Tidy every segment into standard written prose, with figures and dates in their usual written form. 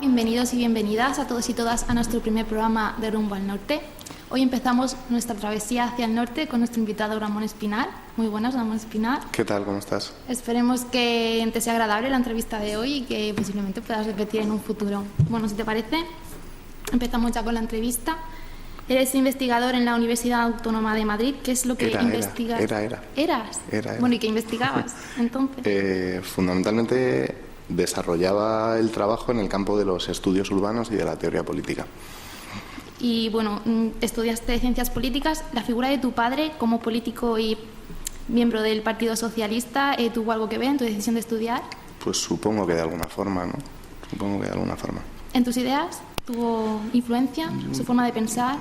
Bienvenidos y bienvenidas a todos y todas a nuestro primer programa de Rumbo al Norte. Hoy empezamos nuestra travesía hacia el norte con nuestro invitado Ramón Espinar. Muy buenas, Ramón Espinar. ¿Qué tal? ¿Cómo estás? Esperemos que te sea agradable la entrevista de hoy y que posiblemente puedas repetir en un futuro. Bueno, si te parece, empezamos ya con la entrevista. Eres investigador en la Universidad Autónoma de Madrid. ¿Qué es lo que investigas? ¿Eras? Era. Bueno, ¿y qué investigabas entonces? Fundamentalmente desarrollaba el trabajo en el campo de los estudios urbanos y de la teoría política. Y bueno, estudiaste ciencias políticas. ¿La figura de tu padre como político y miembro del Partido Socialista tuvo algo que ver en tu decisión de estudiar? Pues supongo que de alguna forma, ¿no? Supongo que de alguna forma. ¿En tus ideas tuvo influencia su forma de pensar?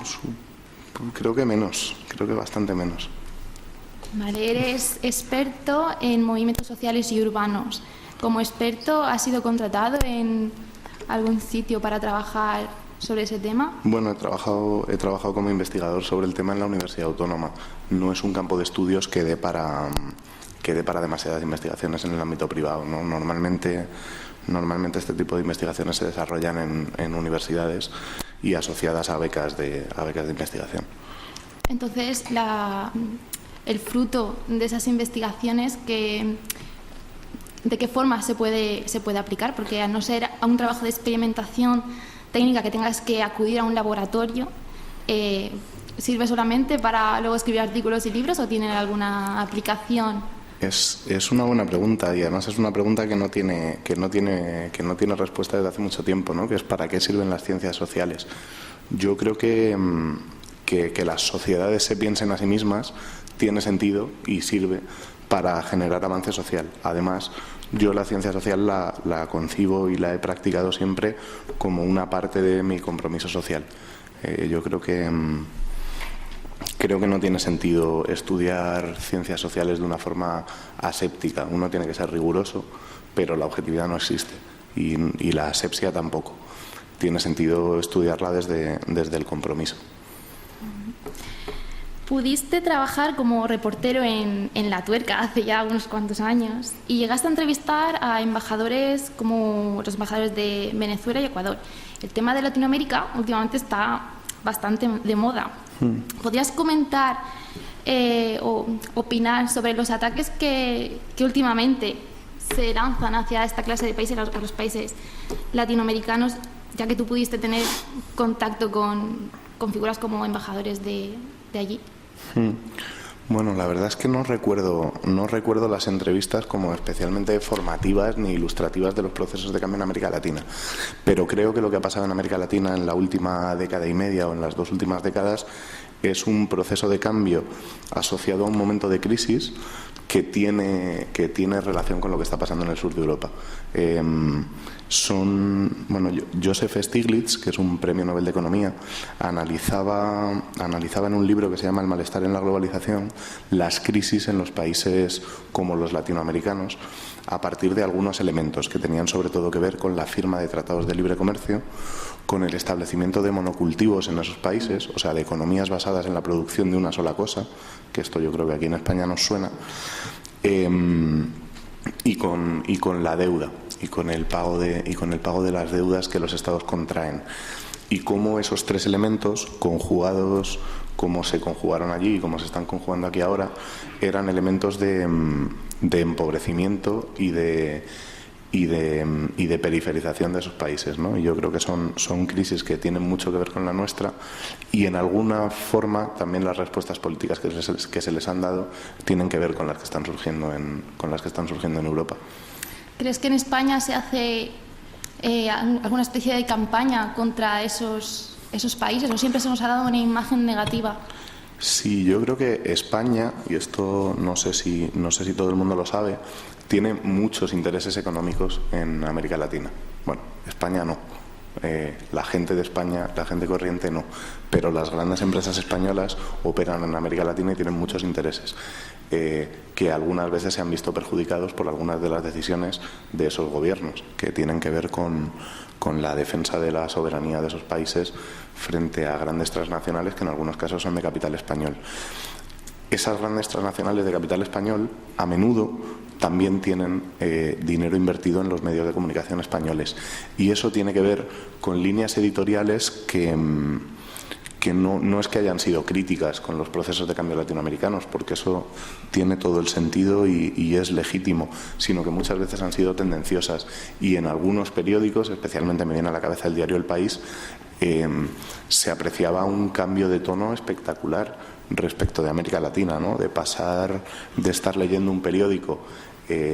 Creo que menos, creo que bastante menos. Vale, eres experto en movimientos sociales y urbanos. Como experto, ¿has sido contratado en algún sitio para trabajar sobre ese tema? Bueno, he trabajado como investigador sobre el tema en la Universidad Autónoma. No es un campo de estudios que dé para demasiadas investigaciones en el ámbito privado, ¿no? Normalmente este tipo de investigaciones se desarrollan en universidades y asociadas a becas de investigación. Entonces, el fruto de esas investigaciones, ¿de qué forma se puede aplicar? Porque al no ser a un trabajo de experimentación técnica que tengas que acudir a un laboratorio, ¿sirve solamente para luego escribir artículos y libros o tiene alguna aplicación? Es una buena pregunta y además es una pregunta que no tiene respuesta desde hace mucho tiempo, ¿no? Que es ¿para qué sirven las ciencias sociales? Yo creo que las sociedades se piensen a sí mismas tiene sentido y sirve para generar avance social. Además, yo la ciencia social la concibo y la he practicado siempre como una parte de mi compromiso social. Yo creo que no tiene sentido estudiar ciencias sociales de una forma aséptica. Uno tiene que ser riguroso, pero la objetividad no existe y la asepsia tampoco. Tiene sentido estudiarla desde el compromiso. Pudiste trabajar como reportero en La Tuerca hace ya unos cuantos años y llegaste a entrevistar a embajadores como los embajadores de Venezuela y Ecuador. El tema de Latinoamérica últimamente está bastante de moda. ¿Podrías comentar o opinar sobre los ataques que últimamente se lanzan hacia esta clase de países, los países latinoamericanos, ya que tú pudiste tener contacto con figuras como embajadores de allí? Bueno, la verdad es que no recuerdo las entrevistas como especialmente formativas ni ilustrativas de los procesos de cambio en América Latina, pero creo que lo que ha pasado en América Latina en la última década y media o en las 2 últimas décadas es un proceso de cambio asociado a un momento de crisis que tiene relación con lo que está pasando en el sur de Europa. Joseph Stiglitz, que es un premio Nobel de Economía, analizaba en un libro que se llama El malestar en la globalización las crisis en los países como los latinoamericanos a partir de algunos elementos que tenían sobre todo que ver con la firma de tratados de libre comercio, con el establecimiento de monocultivos en esos países, o sea, de economías basadas en la producción de una sola cosa, que esto yo creo que aquí en España nos suena, y con la deuda y con el pago de las deudas que los estados contraen, y cómo esos 3 elementos conjugados, como se conjugaron allí y como se están conjugando aquí ahora, eran elementos de empobrecimiento y de periferización de esos países, ¿no? Y yo creo que son crisis que tienen mucho que ver con la nuestra y en alguna forma también las respuestas políticas que se les han dado tienen que ver con las que están surgiendo en Europa. ¿Crees que en España se hace alguna especie de campaña contra esos países o siempre se nos ha dado una imagen negativa? Sí, yo creo que España, y esto no sé si todo el mundo lo sabe, tiene muchos intereses económicos en América Latina. Bueno, España no. La gente de España, la gente corriente no. Pero las grandes empresas españolas operan en América Latina y tienen muchos intereses que algunas veces se han visto perjudicados por algunas de las decisiones de esos gobiernos, que tienen que ver con la defensa de la soberanía de esos países frente a grandes transnacionales que en algunos casos son de capital español. Esas grandes transnacionales de capital español a menudo también tienen dinero invertido en los medios de comunicación españoles. Y eso tiene que ver con líneas editoriales que no es que hayan sido críticas con los procesos de cambio latinoamericanos, porque eso tiene todo el sentido y es legítimo, sino que muchas veces han sido tendenciosas. Y en algunos periódicos, especialmente me viene a la cabeza el diario El País, se apreciaba un cambio de tono espectacular respecto de América Latina, ¿no? De pasar de estar leyendo un periódico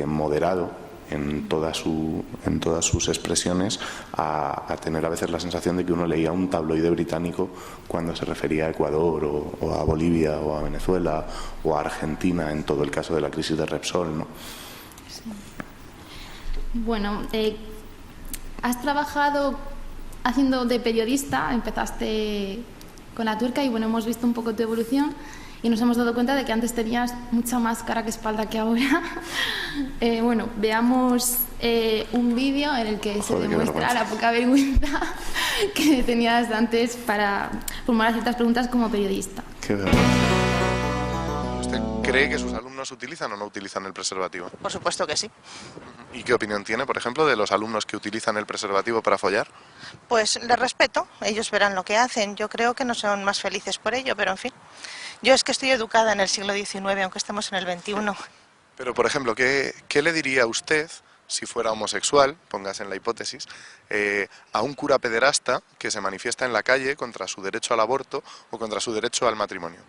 moderado en todas sus expresiones a tener a veces la sensación de que uno leía un tabloide británico cuando se refería a Ecuador o a Bolivia o a Venezuela o a Argentina en todo el caso de la crisis de Repsol, ¿no? Sí. Bueno, has trabajado haciendo de periodista, empezaste con La Tuerca y bueno, hemos visto un poco tu evolución y nos hemos dado cuenta de que antes tenías mucha más cara que espalda que ahora. Bueno, veamos un vídeo en el que se demuestra la poca vergüenza que tenías antes para formular ciertas preguntas como periodista. Qué vergüenza. ¿Usted cree que sus alumnos utilizan o no utilizan el preservativo? Por supuesto que sí. ¿Y qué opinión tiene, por ejemplo, de los alumnos que utilizan el preservativo para follar? Pues les respeto, ellos verán lo que hacen. Yo creo que no son más felices por ello, pero en fin. Yo es que estoy educada en el siglo XIX, aunque estemos en el XXI. Pero, por ejemplo, ¿qué le diría usted, si fuera homosexual, póngase en la hipótesis, a un cura pederasta que se manifiesta en la calle contra su derecho al aborto o contra su derecho al matrimonio?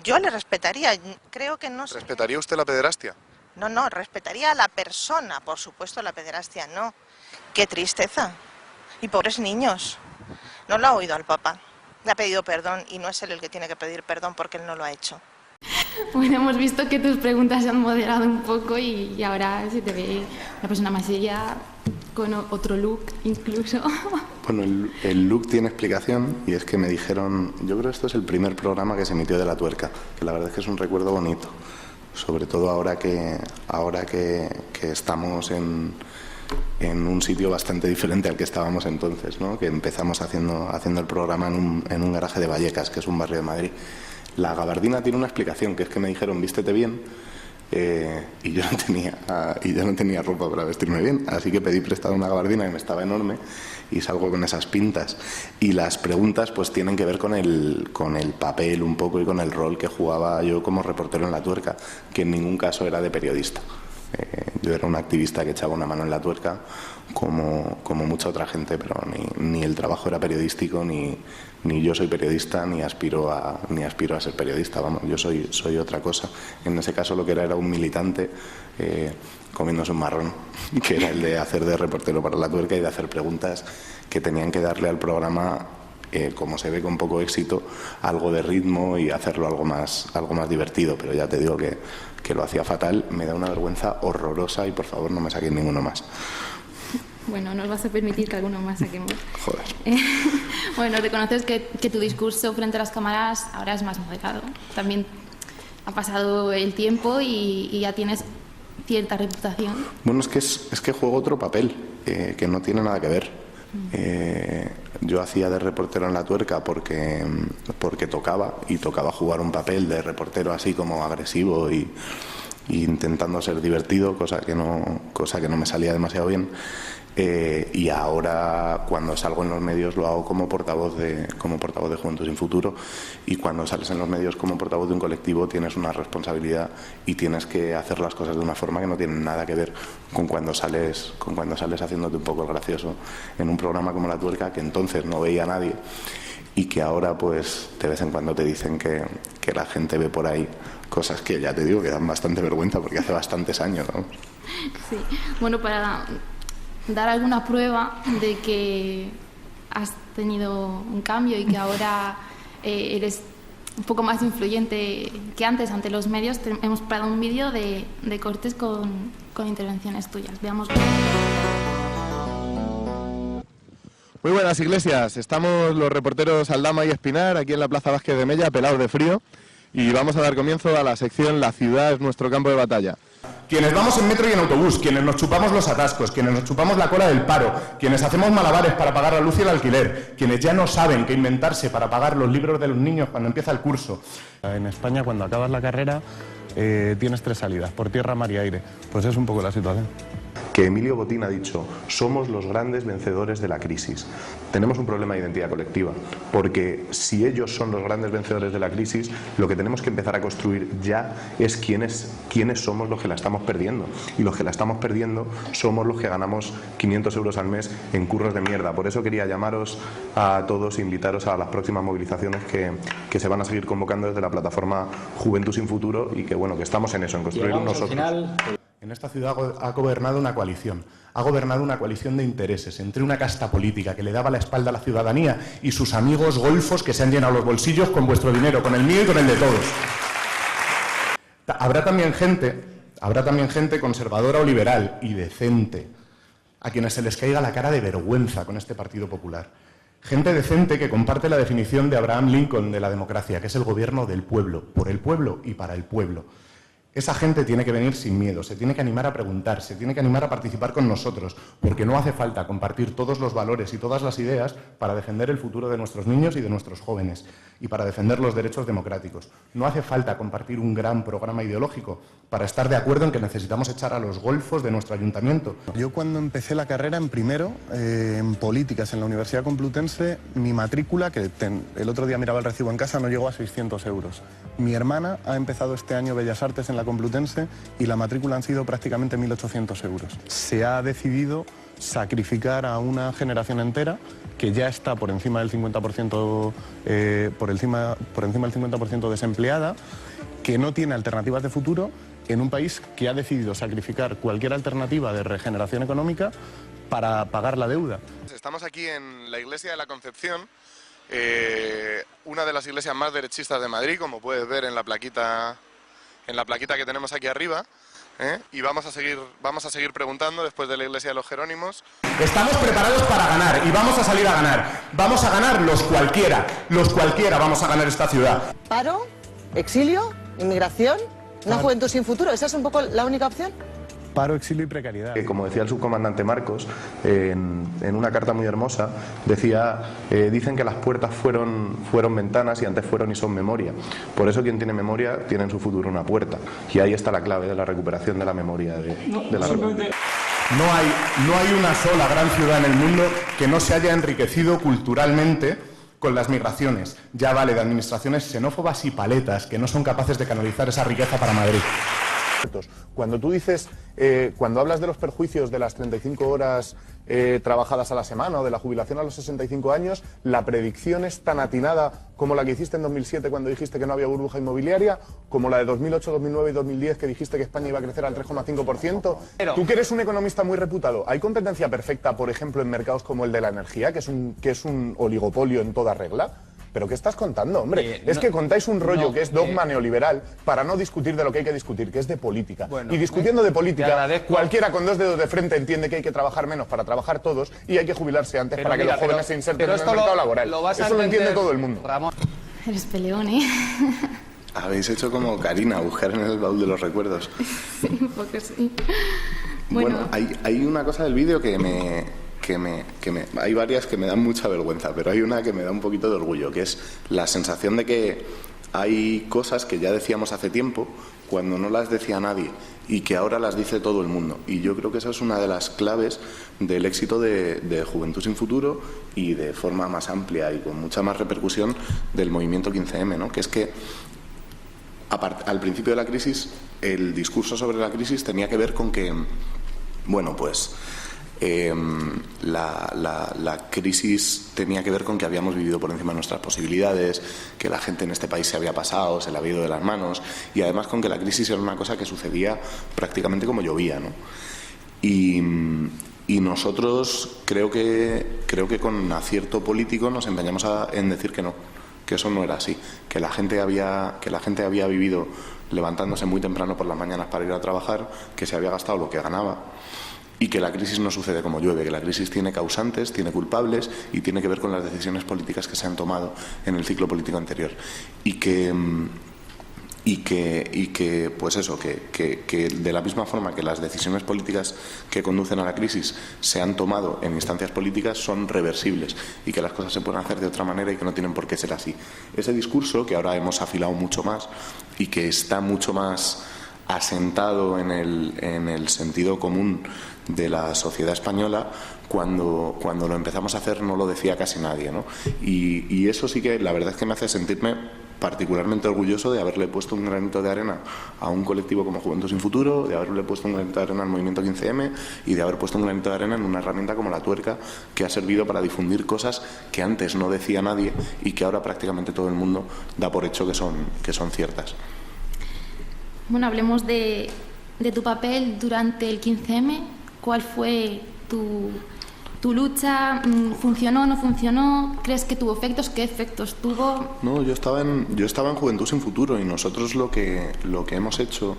Yo le respetaría, creo que no sé. ¿Respetaría usted la pederastia? No, respetaría a la persona, por supuesto, la pederastia no. Qué tristeza. Y pobres niños. No lo ha oído al Papa. Le ha pedido perdón y no es él el que tiene que pedir perdón porque él no lo ha hecho. Bueno, hemos visto que tus preguntas se han moderado un poco y ahora se te ve una persona más seria, con otro look incluso. Bueno, el look tiene explicación y es que me dijeron, yo creo que esto es el primer programa que se emitió de La Tuerca, que la verdad es que es un recuerdo bonito, sobre todo ahora que estamos en un sitio bastante diferente al que estábamos entonces, ¿no? Que empezamos haciendo el programa en un garaje de Vallecas, que es un barrio de Madrid. La gabardina tiene una explicación, que es que me dijeron vístete bien y yo no tenía ropa para vestirme bien, así que pedí prestada una gabardina que me estaba enorme y salgo con esas pintas. Y las preguntas pues tienen que ver con el papel un poco y con el rol que jugaba yo como reportero en La Tuerca, que en ningún caso era de periodista. Yo era un activista que echaba una mano en La Tuerca como mucha otra gente, pero ni el trabajo era periodístico, ni yo soy periodista, ni aspiro a ser periodista. Vamos, yo soy otra cosa. En ese caso lo que era un militante comiéndose un marrón, que era el de hacer de reportero para La Tuerca y de hacer preguntas que tenían que darle al programa, como se ve con poco éxito, algo de ritmo y hacerlo algo más divertido. Pero ya te digo que lo hacía fatal, me da una vergüenza horrorosa y por favor no me saquéis ninguno más. Bueno, nos vas a permitir que alguno más saquemos. Joder. Bueno, reconoces que tu discurso frente a las cámaras ahora es más moderado. También ha pasado el tiempo y ya tienes cierta reputación. Bueno, es que juego otro papel, que no tiene nada que ver. Yo hacía de reportero en La Tuerca porque tocaba jugar un papel de reportero así como agresivo y intentando ser divertido, cosa que no me salía demasiado bien. Y ahora cuando salgo en los medios lo hago como portavoz de Juventud Sin Futuro, y cuando sales en los medios como portavoz de un colectivo tienes una responsabilidad y tienes que hacer las cosas de una forma que no tiene nada que ver con cuando sales haciéndote un poco el gracioso en un programa como La Tuerca, que entonces no veía a nadie y que ahora pues de vez en cuando te dicen que la gente ve por ahí cosas que ya te digo que dan bastante vergüenza porque hace bastantes años, ¿no? Sí, bueno, para dar alguna prueba de que has tenido un cambio y que ahora eres un poco más influyente que antes ante los medios, hemos preparado un vídeo de cortes con intervenciones tuyas. Veamos. Muy buenas, Iglesias. Estamos los reporteros Aldama y Espinar aquí en la Plaza Vázquez de Mella, pelados de frío, y vamos a dar comienzo a la sección La ciudad es nuestro campo de batalla. Quienes vamos en metro y en autobús, quienes nos chupamos los atascos, quienes nos chupamos la cola del paro, quienes hacemos malabares para pagar la luz y el alquiler, quienes ya no saben qué inventarse para pagar los libros de los niños cuando empieza el curso. En España, cuando acabas la carrera, tienes 3 salidas, por tierra, mar y aire. Pues es un poco la situación. Que Emilio Botín ha dicho, somos los grandes vencedores de la crisis. Tenemos un problema de identidad colectiva, porque si ellos son los grandes vencedores de la crisis, lo que tenemos que empezar a construir ya es quiénes somos los que la estamos perdiendo. Y los que la estamos perdiendo somos los que ganamos 500 euros al mes en curros de mierda. Por eso quería llamaros a todos e invitaros a las próximas movilizaciones que se van a seguir convocando desde la plataforma Juventud sin Futuro y que, bueno, que estamos en eso, en construir nosotros. En esta ciudad ha gobernado una coalición. Ha gobernado una coalición de intereses entre una casta política que le daba la espalda a la ciudadanía y sus amigos golfos que se han llenado los bolsillos con vuestro dinero, con el mío y con el de todos. Habrá también gente conservadora o liberal y decente, a quienes se les caiga la cara de vergüenza con este Partido Popular. Gente decente que comparte la definición de Abraham Lincoln de la democracia, que es el gobierno del pueblo, por el pueblo y para el pueblo. Esa gente tiene que venir sin miedo, se tiene que animar a preguntar, se tiene que animar a participar con nosotros, porque no hace falta compartir todos los valores y todas las ideas para defender el futuro de nuestros niños y de nuestros jóvenes y para defender los derechos democráticos. No hace falta compartir un gran programa ideológico para estar de acuerdo en que necesitamos echar a los golfos de nuestro ayuntamiento. Yo cuando empecé la carrera en primero, en políticas en la Universidad Complutense, mi matrícula, que el otro día miraba el recibo en casa, no llegó a 600 euros. Mi hermana ha empezado este año Bellas Artes en la Complutense y la matrícula han sido prácticamente 1.800 euros. Se ha decidido sacrificar a una generación entera que ya está por encima del 50%, por encima del 50% desempleada, que no tiene alternativas de futuro, en un país que ha decidido sacrificar cualquier alternativa de regeneración económica para pagar la deuda. Estamos aquí en la Iglesia de la Concepción, una de las iglesias más derechistas de Madrid, como puedes ver en la plaquita que tenemos aquí arriba, y vamos a seguir preguntando después de la Iglesia de los Jerónimos. Estamos preparados para ganar y vamos a salir a ganar. Vamos a ganar los cualquiera vamos a ganar esta ciudad. Paro, exilio, inmigración, una juventud sin futuro, ¿esa es un poco la única opción? Paro, exilio y precariedad. Como decía el subcomandante Marcos, en una carta muy hermosa, decía, dicen que las puertas fueron ventanas y antes fueron y son memoria. Por eso quien tiene memoria tiene en su futuro una puerta. Y ahí está la clave de la recuperación de la memoria de la República. No hay una sola gran ciudad en el mundo que no se haya enriquecido culturalmente con las migraciones. Ya vale de administraciones xenófobas y paletas que no son capaces de canalizar esa riqueza para Madrid. Cuando tú dices, cuando hablas de los perjuicios de las 35 horas trabajadas a la semana o de la jubilación a los 65 años, ¿la predicción es tan atinada como la que hiciste en 2007 cuando dijiste que no había burbuja inmobiliaria, como la de 2008, 2009 y 2010 que dijiste que España iba a crecer al 3,5%? Tú que eres un economista muy reputado, ¿hay competencia perfecta, por ejemplo, en mercados como el de la energía, que es un oligopolio en toda regla? ¿Pero qué estás contando, hombre? Es que contáis un rollo que es dogma neoliberal para no discutir de lo que hay que discutir, que es de política. Y discutiendo de política, cualquiera con 2 dedos de frente entiende que hay que trabajar menos para trabajar todos y hay que jubilarse antes para que los jóvenes se inserten en el mercado laboral. Eso lo entiende todo el mundo. Ramón. Eres peleón, ¿eh? Habéis hecho como Karina, buscar en el baúl de los recuerdos. Sí, un poco sí. Bueno, hay una cosa del vídeo que hay varias que me dan mucha vergüenza, pero hay una que me da un poquito de orgullo, que es la sensación de que hay cosas que ya decíamos hace tiempo cuando no las decía nadie y que ahora las dice todo el mundo. Y yo creo que esa es una de las claves del éxito de Juventud sin Futuro y de forma más amplia y con mucha más repercusión del movimiento 15M, ¿no? Que es que al principio de la crisis, el discurso sobre la crisis tenía que ver con que, bueno, pues la crisis tenía que ver con que habíamos vivido por encima de nuestras posibilidades, que la gente en este país se había pasado, se le había ido de las manos, y además con que la crisis era una cosa que sucedía prácticamente como llovía, ¿no? Y nosotros creo que con acierto político nos empeñamos en decir que no, que eso no era así, que la gente había vivido levantándose muy temprano por las mañanas para ir a trabajar, que se había gastado lo que ganaba y que la crisis no sucede como llueve, que la crisis tiene causantes, tiene culpables y tiene que ver con las decisiones políticas que se han tomado en el ciclo político anterior y que y que pues eso, que de la misma forma que las decisiones políticas que conducen a la crisis se han tomado en instancias políticas son reversibles y que las cosas se pueden hacer de otra manera y que no tienen por qué ser así. Ese discurso, que ahora hemos afilado mucho más y que está mucho más asentado en el sentido común de la sociedad española, cuando lo empezamos a hacer no lo decía casi nadie, ¿no? Y eso sí que la verdad es que me hace sentirme particularmente orgulloso de haberle puesto un granito de arena a un colectivo como Juventud Sin Futuro, de haberle puesto un granito de arena al movimiento 15M y de haber puesto un granito de arena en una herramienta como La Tuerca, que ha servido para difundir cosas que antes no decía nadie y que ahora prácticamente todo el mundo da por hecho que son ciertas. Bueno, hablemos de tu papel durante el 15M. ¿Cuál fue tu lucha? ¿Funcionó, no funcionó? ¿Crees que tuvo efectos? ¿Qué efectos tuvo? No, yo estaba en Juventud Sin Futuro y nosotros lo que hemos hecho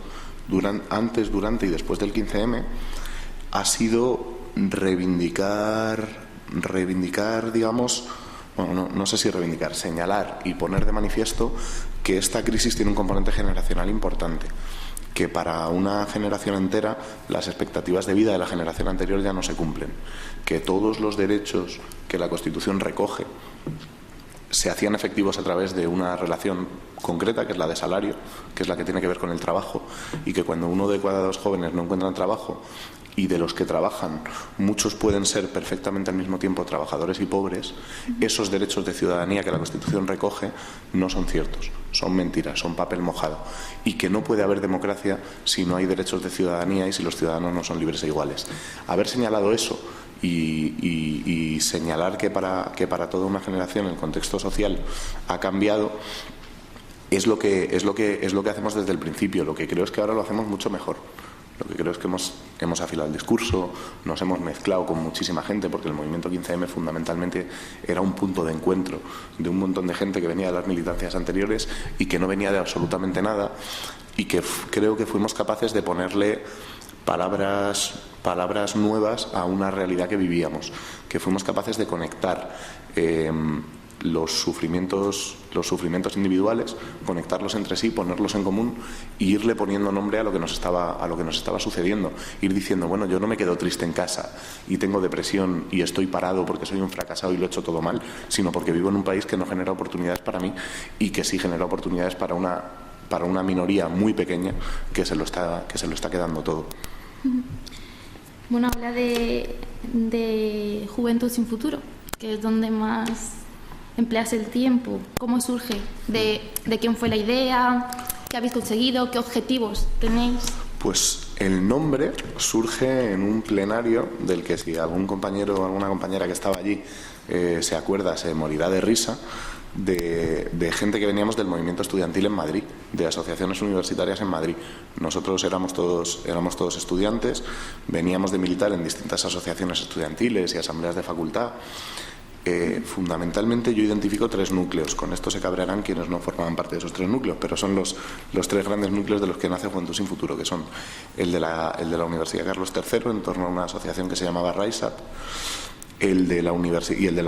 antes, durante y después del 15M ha sido reivindicar, digamos, bueno, no sé si reivindicar, señalar y poner de manifiesto que esta crisis tiene un componente generacional importante, que para una generación entera las expectativas de vida de la generación anterior ya no se cumplen, que todos los derechos que la Constitución recoge se hacían efectivos a través de una relación concreta, que es la de salario, que es la que tiene que ver con el trabajo, y que cuando uno de cada dos jóvenes no encuentran trabajo, y de los que trabajan, muchos pueden ser perfectamente al mismo tiempo trabajadores y pobres, esos derechos de ciudadanía que la Constitución recoge no son ciertos, son mentiras, son papel mojado, y que no puede haber democracia si no hay derechos de ciudadanía y si los ciudadanos no son libres e iguales. Haber señalado eso y señalar que para toda una generación el contexto social ha cambiado es lo que hacemos desde el principio. Lo que creo es que ahora lo hacemos mucho mejor. Lo que creo es que hemos afilado el discurso, nos hemos mezclado con muchísima gente, porque el movimiento 15M fundamentalmente era un punto de encuentro de un montón de gente que venía de las militancias anteriores y que no venía de absolutamente nada, y que creo que fuimos capaces de ponerle palabras nuevas a una realidad que vivíamos, que fuimos capaces de conectar los sufrimientos individuales, conectarlos entre sí, ponerlos en común e irle poniendo nombre a lo que nos estaba sucediendo, ir diciendo, bueno, yo no me quedo triste en casa y tengo depresión y estoy parado porque soy un fracasado y lo he hecho todo mal, sino porque vivo en un país que no genera oportunidades para mí y que sí genera oportunidades para una minoría muy pequeña que se lo está quedando todo. Bueno, habla de Juventud Sin Futuro, que es donde más empleas el tiempo. ¿Cómo surge? ¿De quién fue la idea? ¿Qué habéis conseguido? ¿Qué objetivos tenéis? Pues el nombre surge en un plenario del que, si algún compañero o alguna compañera que estaba allí se acuerda, se morirá de risa, de gente que veníamos del movimiento estudiantil en Madrid, de asociaciones universitarias en Madrid. Nosotros éramos todos estudiantes, veníamos de militar en distintas asociaciones estudiantiles y asambleas de facultad. Fundamentalmente yo identifico tres núcleos. Con esto se cabrearán quienes no formaban parte de esos tres núcleos, pero son los tres grandes núcleos de los que nace Juventud Sin Futuro, que son el de la Universidad Carlos III, en torno a una asociación que se llamaba RISAP, y el de la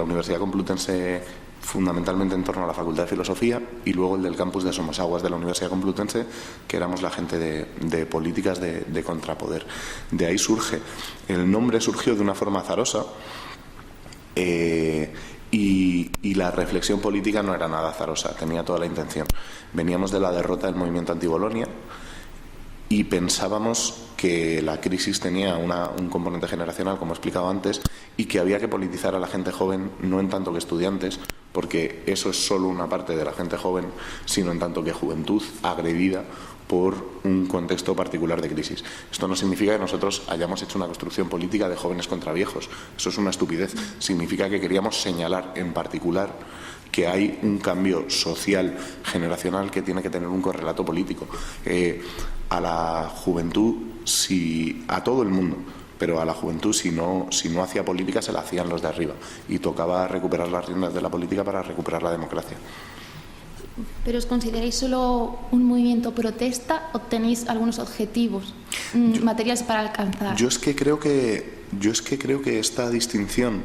Universidad Complutense, fundamentalmente en torno a la Facultad de Filosofía, y luego el del campus de Somosaguas de la Universidad Complutense, que éramos la gente de políticas de contrapoder. De ahí surge. El nombre surgió de una forma azarosa. Y la reflexión política no era nada azarosa, tenía toda la intención. Veníamos de la derrota del movimiento anti-Bolonia y pensábamos que la crisis tenía un componente generacional, como he explicado antes, y que había que politizar a la gente joven, no en tanto que estudiantes, porque eso es solo una parte de la gente joven, sino en tanto que juventud agredida por un contexto particular de crisis. Esto no significa que nosotros hayamos hecho una construcción política de jóvenes contra viejos. Eso es una estupidez. Significa que queríamos señalar en particular que hay un cambio social, generacional, que tiene que tener un correlato político. A la juventud, a todo el mundo, pero a la juventud, si no hacía política, se la hacían los de arriba. Y tocaba recuperar las riendas de la política para recuperar la democracia. ¿Pero os consideráis solo un movimiento protesta o tenéis algunos objetivos materiales para alcanzar? Yo es que creo que esta distinción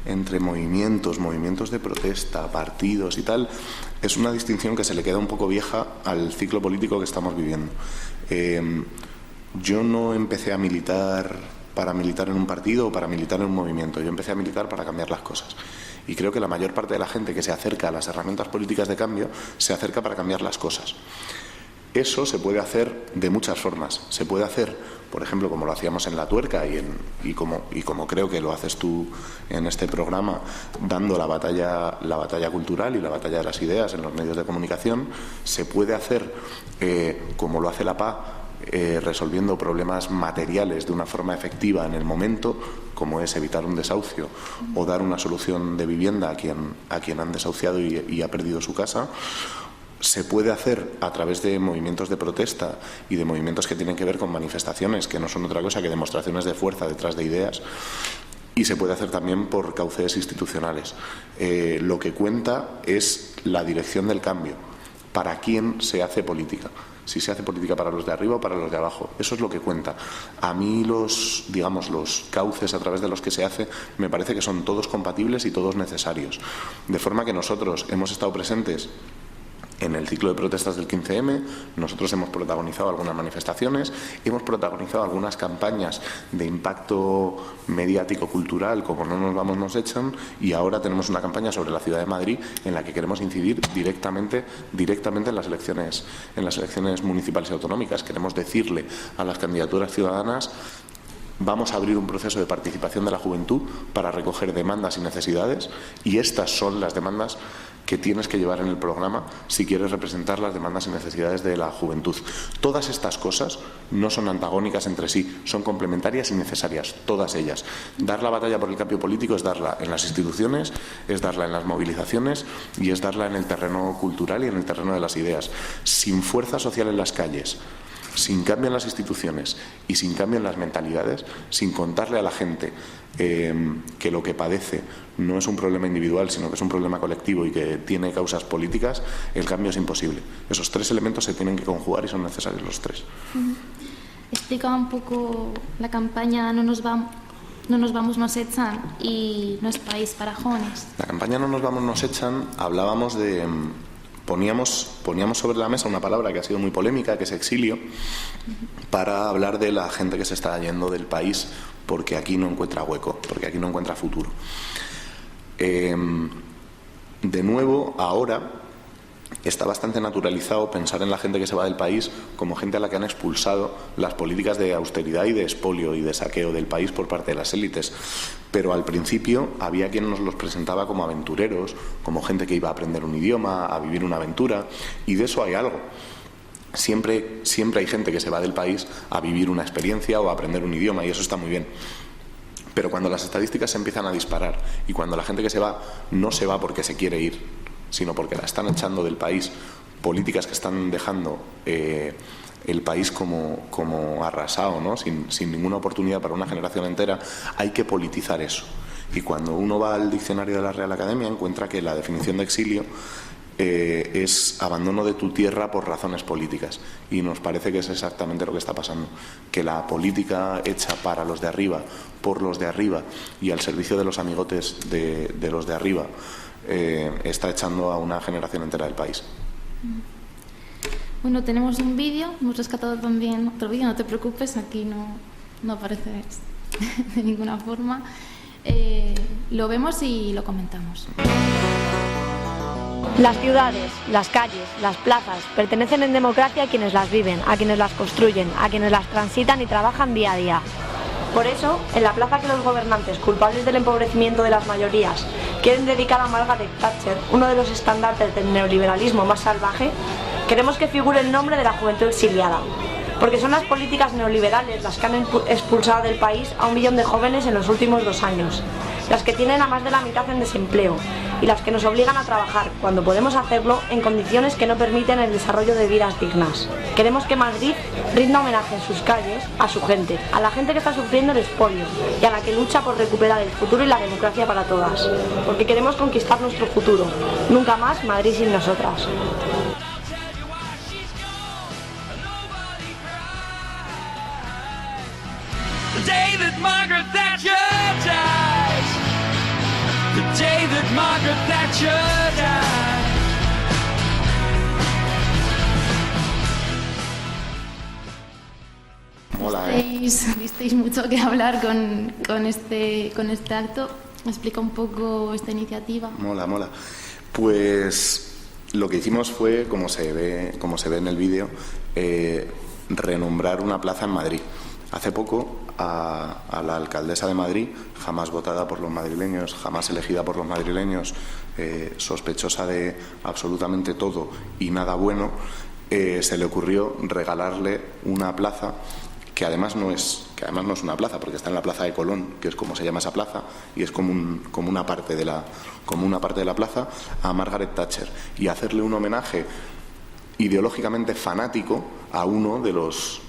entre movimientos de protesta, partidos y tal, es una distinción que se le queda un poco vieja al ciclo político que estamos viviendo. Yo no empecé a militar para militar en un partido o para militar en un movimiento. Yo empecé a militar para cambiar las cosas. Y creo que la mayor parte de la gente que se acerca a las herramientas políticas de cambio se acerca para cambiar las cosas. Eso se puede hacer de muchas formas. Se puede hacer, por ejemplo, como lo hacíamos en La Tuerca y como creo que lo haces tú en este programa, dando la batalla cultural y la batalla de las ideas en los medios de comunicación. Se puede hacer, como lo hace la PA, resolviendo problemas materiales de una forma efectiva en el momento, como es evitar un desahucio o dar una solución de vivienda a quien han desahuciado y ha perdido su casa. Se puede hacer a través de movimientos de protesta y de movimientos que tienen que ver con manifestaciones, que no son otra cosa que demostraciones de fuerza detrás de ideas. Y se puede hacer también por cauces institucionales. Lo que cuenta es la dirección del cambio. ¿Para quién se hace política? Si se hace política para los de arriba o para los de abajo. Eso es lo que cuenta. A mí los cauces a través de los que se hace me parece que son todos compatibles y todos necesarios. De forma que nosotros hemos estado presentes en el ciclo de protestas del 15M, nosotros hemos protagonizado algunas manifestaciones, hemos protagonizado algunas campañas de impacto mediático-cultural, como No nos vamos, nos echan, y ahora tenemos una campaña sobre la ciudad de Madrid en la que queremos incidir directamente en las elecciones municipales y autonómicas. Queremos decirle a las candidaturas ciudadanas: vamos a abrir un proceso de participación de la juventud para recoger demandas y necesidades, y estas son las demandas que tienes que llevar en el programa si quieres representar las demandas y necesidades de la juventud. Todas estas cosas no son antagónicas entre sí, son complementarias y necesarias, todas ellas. Dar la batalla por el cambio político es darla en las instituciones, es darla en las movilizaciones y es darla en el terreno cultural y en el terreno de las ideas. Sin fuerza social en las calles, sin cambio en las instituciones y sin cambio en las mentalidades, sin contarle a la gente que lo que padece no es un problema individual, sino que es un problema colectivo y que tiene causas políticas, el cambio es imposible. Esos tres elementos se tienen que conjugar y son necesarios los tres. Explica un poco la campaña No nos vamos, nos echan y No es país para jóvenes. La campaña No nos vamos, nos echan, hablábamos de... Poníamos sobre la mesa una palabra que ha sido muy polémica, que es exilio, para hablar de la gente que se está yendo del país porque aquí no encuentra hueco, porque aquí no encuentra futuro. De nuevo, ahora está bastante naturalizado pensar en la gente que se va del país como gente a la que han expulsado las políticas de austeridad y de expolio y de saqueo del país por parte de las élites. Pero al principio había quien nos los presentaba como aventureros, como gente que iba a aprender un idioma, a vivir una aventura, y de eso hay algo. Siempre hay gente que se va del país a vivir una experiencia o a aprender un idioma, y eso está muy bien. Pero cuando las estadísticas se empiezan a disparar y cuando la gente que se va no se va porque se quiere ir, sino porque la están echando del país, políticas que están dejando el país como arrasado, ¿no? sin ninguna oportunidad para una generación entera, hay que politizar eso. Y cuando uno va al diccionario de la Real Academia encuentra que la definición de exilio es abandono de tu tierra por razones políticas, y nos parece que es exactamente lo que está pasando, que la política hecha para los de arriba, por los de arriba y al servicio de los amigotes de los de arriba está echando a una generación entera del país. Bueno, tenemos un vídeo, hemos rescatado también otro vídeo, no te preocupes, aquí no aparece de ninguna forma. Lo vemos y lo comentamos. Las ciudades, las calles, las plazas pertenecen en democracia a quienes las viven, a quienes las construyen, a quienes las transitan y trabajan día a día. Por eso, en la plaza que los gobernantes, culpables del empobrecimiento de las mayorías, quieren dedicar a Margaret Thatcher, uno de los estandartes del neoliberalismo más salvaje, queremos que figure el nombre de la juventud exiliada, porque son las políticas neoliberales las que han expulsado del país a 1 millón de jóvenes en los últimos 2 años, las que tienen a más de la mitad en desempleo y las que nos obligan a trabajar, cuando podemos hacerlo, en condiciones que no permiten el desarrollo de vidas dignas. Queremos que Madrid rinda homenaje en sus calles a su gente, a la gente que está sufriendo el expolio y a la que lucha por recuperar el futuro y la democracia para todas, porque queremos conquistar nuestro futuro. Nunca más Madrid sin nosotras. The day that Margaret Thatcher dies, Mola, Disteis mucho que hablar con este acto. ¿Me explica un poco esta iniciativa? Mola. Pues lo que hicimos fue, como se ve en el vídeo, renombrar una plaza en Madrid. Hace poco a la alcaldesa de Madrid, jamás votada por los madrileños, jamás elegida por los madrileños, sospechosa de absolutamente todo y nada bueno, se le ocurrió regalarle una plaza que además no es una plaza, porque está en la plaza de Colón, que es como se llama esa plaza, y es como una parte de la plaza, a Margaret Thatcher, y hacerle un homenaje ideológicamente fanático a uno de los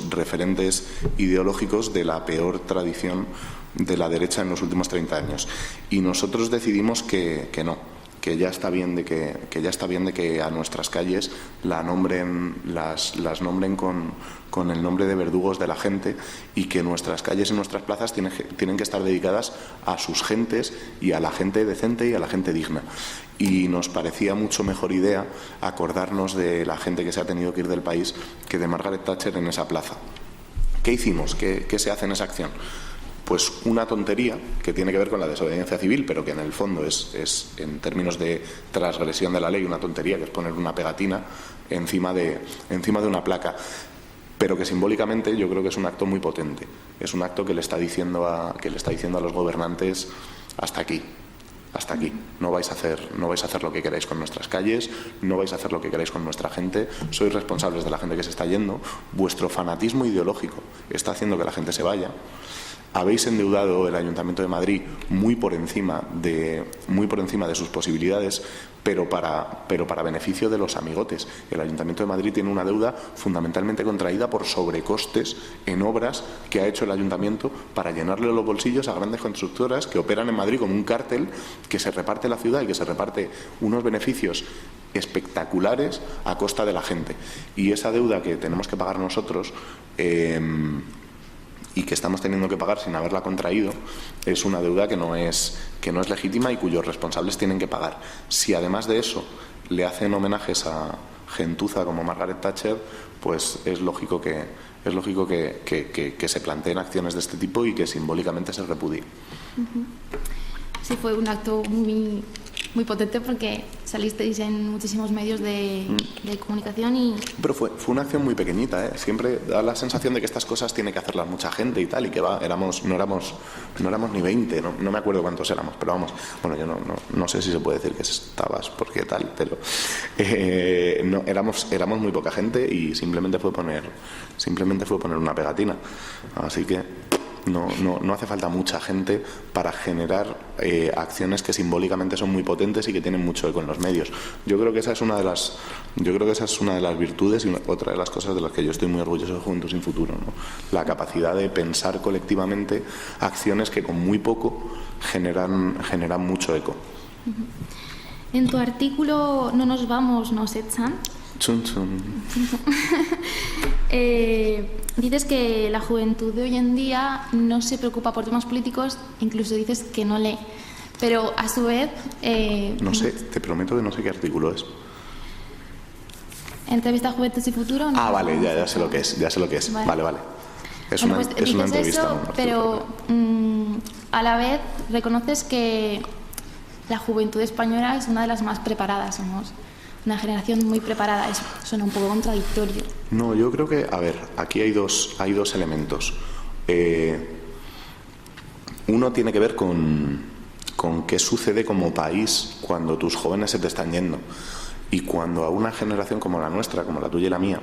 referentes ideológicos de la peor tradición de la derecha en los últimos 30 años. Y nosotros decidimos que no, que ya está bien de que a nuestras calles las nombren con el nombre de verdugos de la gente, y que nuestras calles y nuestras plazas tienen que estar dedicadas a sus gentes y a la gente decente y a la gente digna. Y nos parecía mucho mejor idea acordarnos de la gente que se ha tenido que ir del país que de Margaret Thatcher en esa plaza. ¿Qué hicimos? ¿Qué se hace en esa acción? Pues una tontería que tiene que ver con la desobediencia civil, pero que en el fondo es en términos de transgresión de la ley, una tontería, que es poner una pegatina encima de una placa, pero que simbólicamente yo creo que es un acto muy potente. Es un acto que le está diciendo a los gobernantes: hasta aquí. No vais a hacer lo que queráis con nuestras calles, no vais a hacer lo que queráis con nuestra gente, sois responsables de la gente que se está yendo, vuestro fanatismo ideológico está haciendo que la gente se vaya. Habéis endeudado el Ayuntamiento de Madrid muy por encima de sus posibilidades, pero para beneficio de los amigotes. El Ayuntamiento de Madrid tiene una deuda fundamentalmente contraída por sobrecostes en obras que ha hecho el Ayuntamiento para llenarle los bolsillos a grandes constructoras que operan en Madrid como un cártel que se reparte la ciudad y que se reparte unos beneficios espectaculares a costa de la gente. Y esa deuda que tenemos que pagar nosotros y que estamos teniendo que pagar sin haberla contraído, es una deuda que no es legítima y cuyos responsables tienen que pagar. Si además de eso le hacen homenajes a gentuza como Margaret Thatcher, pues es lógico que se planteen acciones de este tipo y que simbólicamente se repudie. Sí, fue un acto muy potente, porque salisteis en muchísimos medios de comunicación Pero fue una acción muy pequeñita, ¿eh? Siempre da la sensación de que estas cosas tiene que hacerlas mucha gente y tal, y que no éramos ni 20, no me acuerdo cuántos éramos, pero vamos, bueno, yo no sé si se puede decir que estabas porque tal, pero éramos muy poca gente, y simplemente fue poner una pegatina, así que no hace falta mucha gente para generar acciones que simbólicamente son muy potentes y que tienen mucho eco en los medios. Yo creo que esa es una de las virtudes y otra de las cosas de las que yo estoy muy orgulloso de Juventud Sin Futuro, ¿no? La capacidad de pensar colectivamente acciones que con muy poco generan mucho eco. En tu artículo No nos vamos, nos echan, Chun, chun. Dices que la juventud de hoy en día no se preocupa por temas políticos, incluso dices que no lee, pero a su vez... No sé, te prometo que no sé qué artículo es. ¿Entrevista a Juventud Sin Futuro? No, vale, ya sé lo que es. Vale. Es una entrevista. Eso, pero a la vez reconoces que la juventud española es una de las más preparadas, somos una generación muy preparada. Eso suena un poco contradictorio. No, yo creo que, a ver, aquí hay dos elementos. Uno tiene que ver con qué sucede como país cuando tus jóvenes se te están yendo, y cuando a una generación como la nuestra, como la tuya y la mía,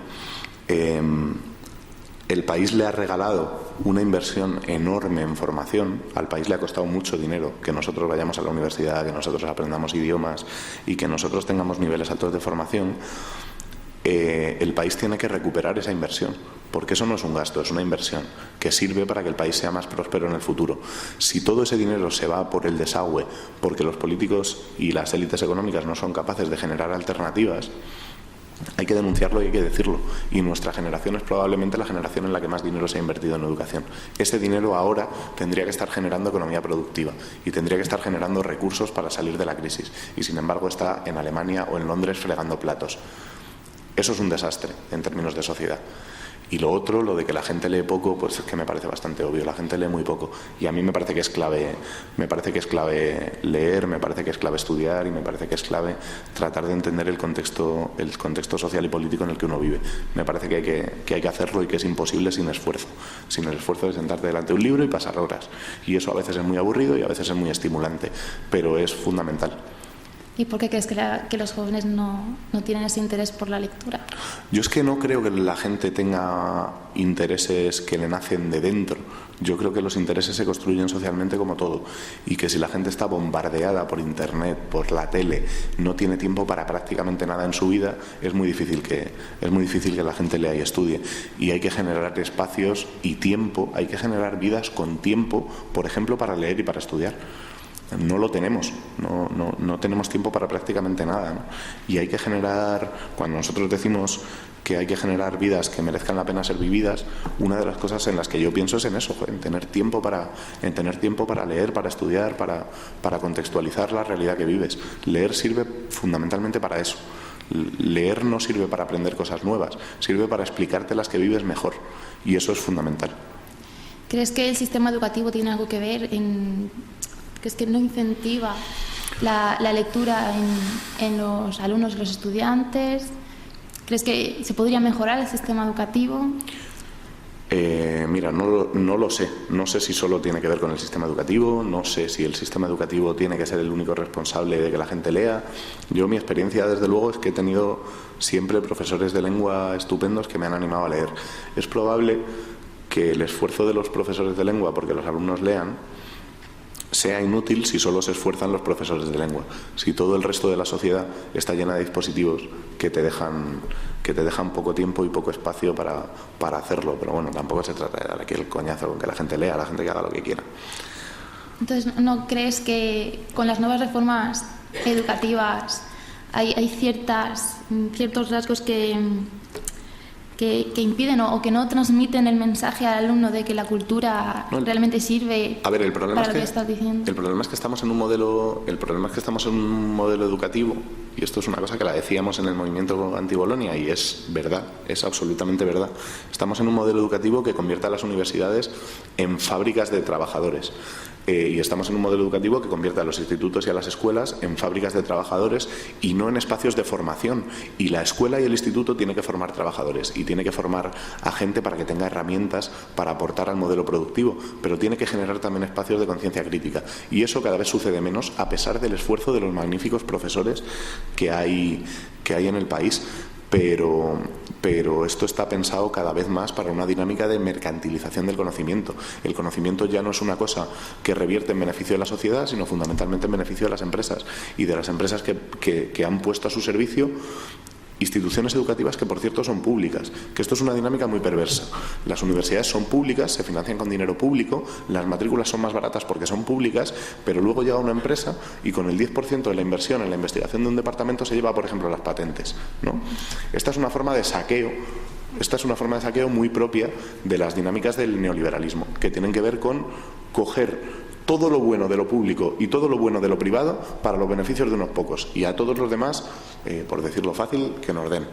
el país le ha regalado una inversión enorme en formación. Al país le ha costado mucho dinero que nosotros vayamos a la universidad, que nosotros aprendamos idiomas y que nosotros tengamos niveles altos de formación. El país tiene que recuperar esa inversión, porque eso no es un gasto, es una inversión que sirve para que el país sea más próspero en el futuro. Si todo ese dinero se va por el desagüe, porque los políticos y las élites económicas no son capaces de generar alternativas, Hay que denunciarlo y hay que decirlo. Y nuestra generación es probablemente la generación en la que más dinero se ha invertido en educación. Ese dinero ahora tendría que estar generando economía productiva y tendría que estar generando recursos para salir de la crisis. Y sin embargo está en Alemania o en Londres fregando platos. Eso es un desastre en términos de sociedad. Y lo otro, lo de que la gente lee poco, pues es que me parece bastante obvio. La gente lee muy poco. Y a mí me parece que es clave, leer, me parece que es clave estudiar y me parece que es clave tratar de entender el contexto social y político en el que uno vive. Me parece que hay que hacerlo y que es imposible sin esfuerzo. Sin el esfuerzo de sentarte delante de un libro y pasar horas. Y eso a veces es muy aburrido y a veces es muy estimulante, pero es fundamental. ¿Y por qué crees que los jóvenes no tienen ese interés por la lectura? Yo es que no creo que la gente tenga intereses que le nacen de dentro. Yo creo que los intereses se construyen socialmente como todo y que si la gente está bombardeada por internet, por la tele, no tiene tiempo para prácticamente nada en su vida, es muy difícil que la gente lea y estudie. Y hay que generar espacios y tiempo, hay que generar vidas con tiempo, por ejemplo, para leer y para estudiar. No lo tenemos, no tenemos tiempo para prácticamente nada, ¿no? Y hay que generar, cuando nosotros decimos que hay que generar vidas que merezcan la pena ser vividas, una de las cosas en las que yo pienso es en eso, en tener tiempo para leer, para estudiar, para contextualizar la realidad que vives. Leer sirve fundamentalmente para eso. Leer no sirve para aprender cosas nuevas, sirve para explicarte las que vives mejor, y eso es fundamental. ¿Crees que el sistema educativo tiene algo que ver ¿crees que no incentiva la lectura en los alumnos y los estudiantes? ¿Crees que se podría mejorar el sistema educativo? Mira, no lo sé. No sé si solo tiene que ver con el sistema educativo, no sé si el sistema educativo tiene que ser el único responsable de que la gente lea. Yo, mi experiencia, desde luego, es que he tenido siempre profesores de lengua estupendos que me han animado a leer. Es probable que el esfuerzo de los profesores de lengua porque los alumnos lean sea inútil si solo se esfuerzan los profesores de lengua. Si todo el resto de la sociedad está llena de dispositivos que te dejan poco tiempo y poco espacio para hacerlo. Pero bueno, tampoco se trata de dar aquí el coñazo con que la gente lea, la gente que haga lo que quiera. Entonces, ¿no crees que con las nuevas reformas educativas hay ciertos rasgos que impiden o que no transmiten el mensaje al alumno de que la cultura realmente sirve para lo que estás diciendo? El problema es que estamos en un modelo educativo, y esto es una cosa que la decíamos en el movimiento anti-Bolonia y es verdad, es absolutamente verdad. Estamos en un modelo educativo que convierte a las universidades en fábricas de trabajadores. Y estamos en un modelo educativo que convierte a los institutos y a las escuelas en fábricas de trabajadores y no en espacios de formación. Y la escuela y el instituto tienen que formar trabajadores y tiene que formar a gente para que tenga herramientas para aportar al modelo productivo, pero tiene que generar también espacios de conciencia crítica. Y eso cada vez sucede menos, a pesar del esfuerzo de los magníficos profesores que hay en el país. Pero esto está pensado cada vez más para una dinámica de mercantilización del conocimiento. El conocimiento ya no es una cosa que revierte en beneficio de la sociedad, sino fundamentalmente en beneficio de las empresas y de las empresas que han puesto a su servicio instituciones educativas que, por cierto, son públicas, que esto es una dinámica muy perversa. Las universidades son públicas, se financian con dinero público, las matrículas son más baratas porque son públicas, pero luego llega una empresa y con el 10% de la inversión en la investigación de un departamento se lleva, por ejemplo, las patentes, ¿no? Esta es una forma de saqueo. Esta es una forma de saqueo muy propia de las dinámicas del neoliberalismo, que tienen que ver con coger todo lo bueno de lo público y todo lo bueno de lo privado para los beneficios de unos pocos y a todos los demás, por decirlo fácil, que nos den.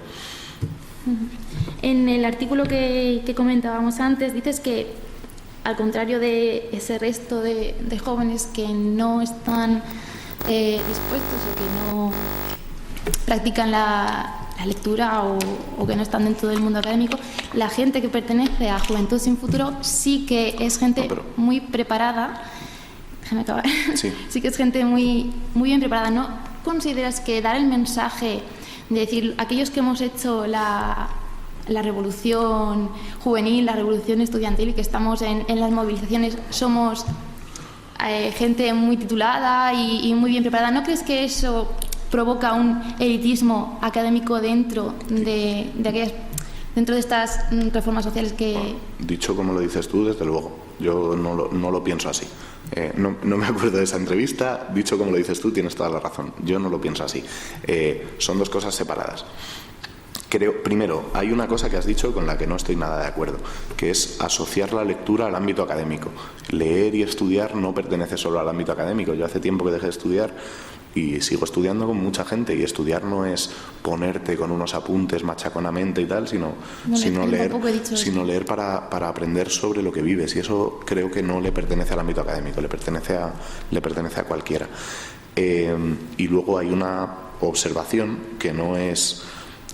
En el artículo que comentábamos antes dices que, al contrario de ese resto de jóvenes que no están dispuestos o que no practican la lectura o que no están dentro del mundo académico, la gente que pertenece a Juventud Sin Futuro sí que es gente muy preparada. Déjame acabar. Sí que es gente muy, muy bien preparada. ¿No consideras que dar el mensaje de decir, aquellos que hemos hecho la revolución juvenil, la revolución estudiantil y que estamos en las movilizaciones, somos gente muy titulada y muy bien preparada? ¿No crees que eso provoca un elitismo académico dentro de estas reformas sociales que... Dicho como lo dices tú, desde luego. Yo no lo pienso así. No me acuerdo de esa entrevista. Dicho como lo dices tú, tienes toda la razón. Yo no lo pienso así. Son dos cosas separadas. Primero, hay una cosa que has dicho con la que no estoy nada de acuerdo, que es asociar la lectura al ámbito académico. Leer y estudiar no pertenece solo al ámbito académico. Yo hace tiempo que dejé de estudiar y sigo estudiando con mucha gente, y estudiar no es ponerte con unos apuntes machaconamente y tal, sino leer para aprender sobre lo que vives, y eso creo que no le pertenece al ámbito académico, le pertenece a cualquiera. Y luego hay una observación que no es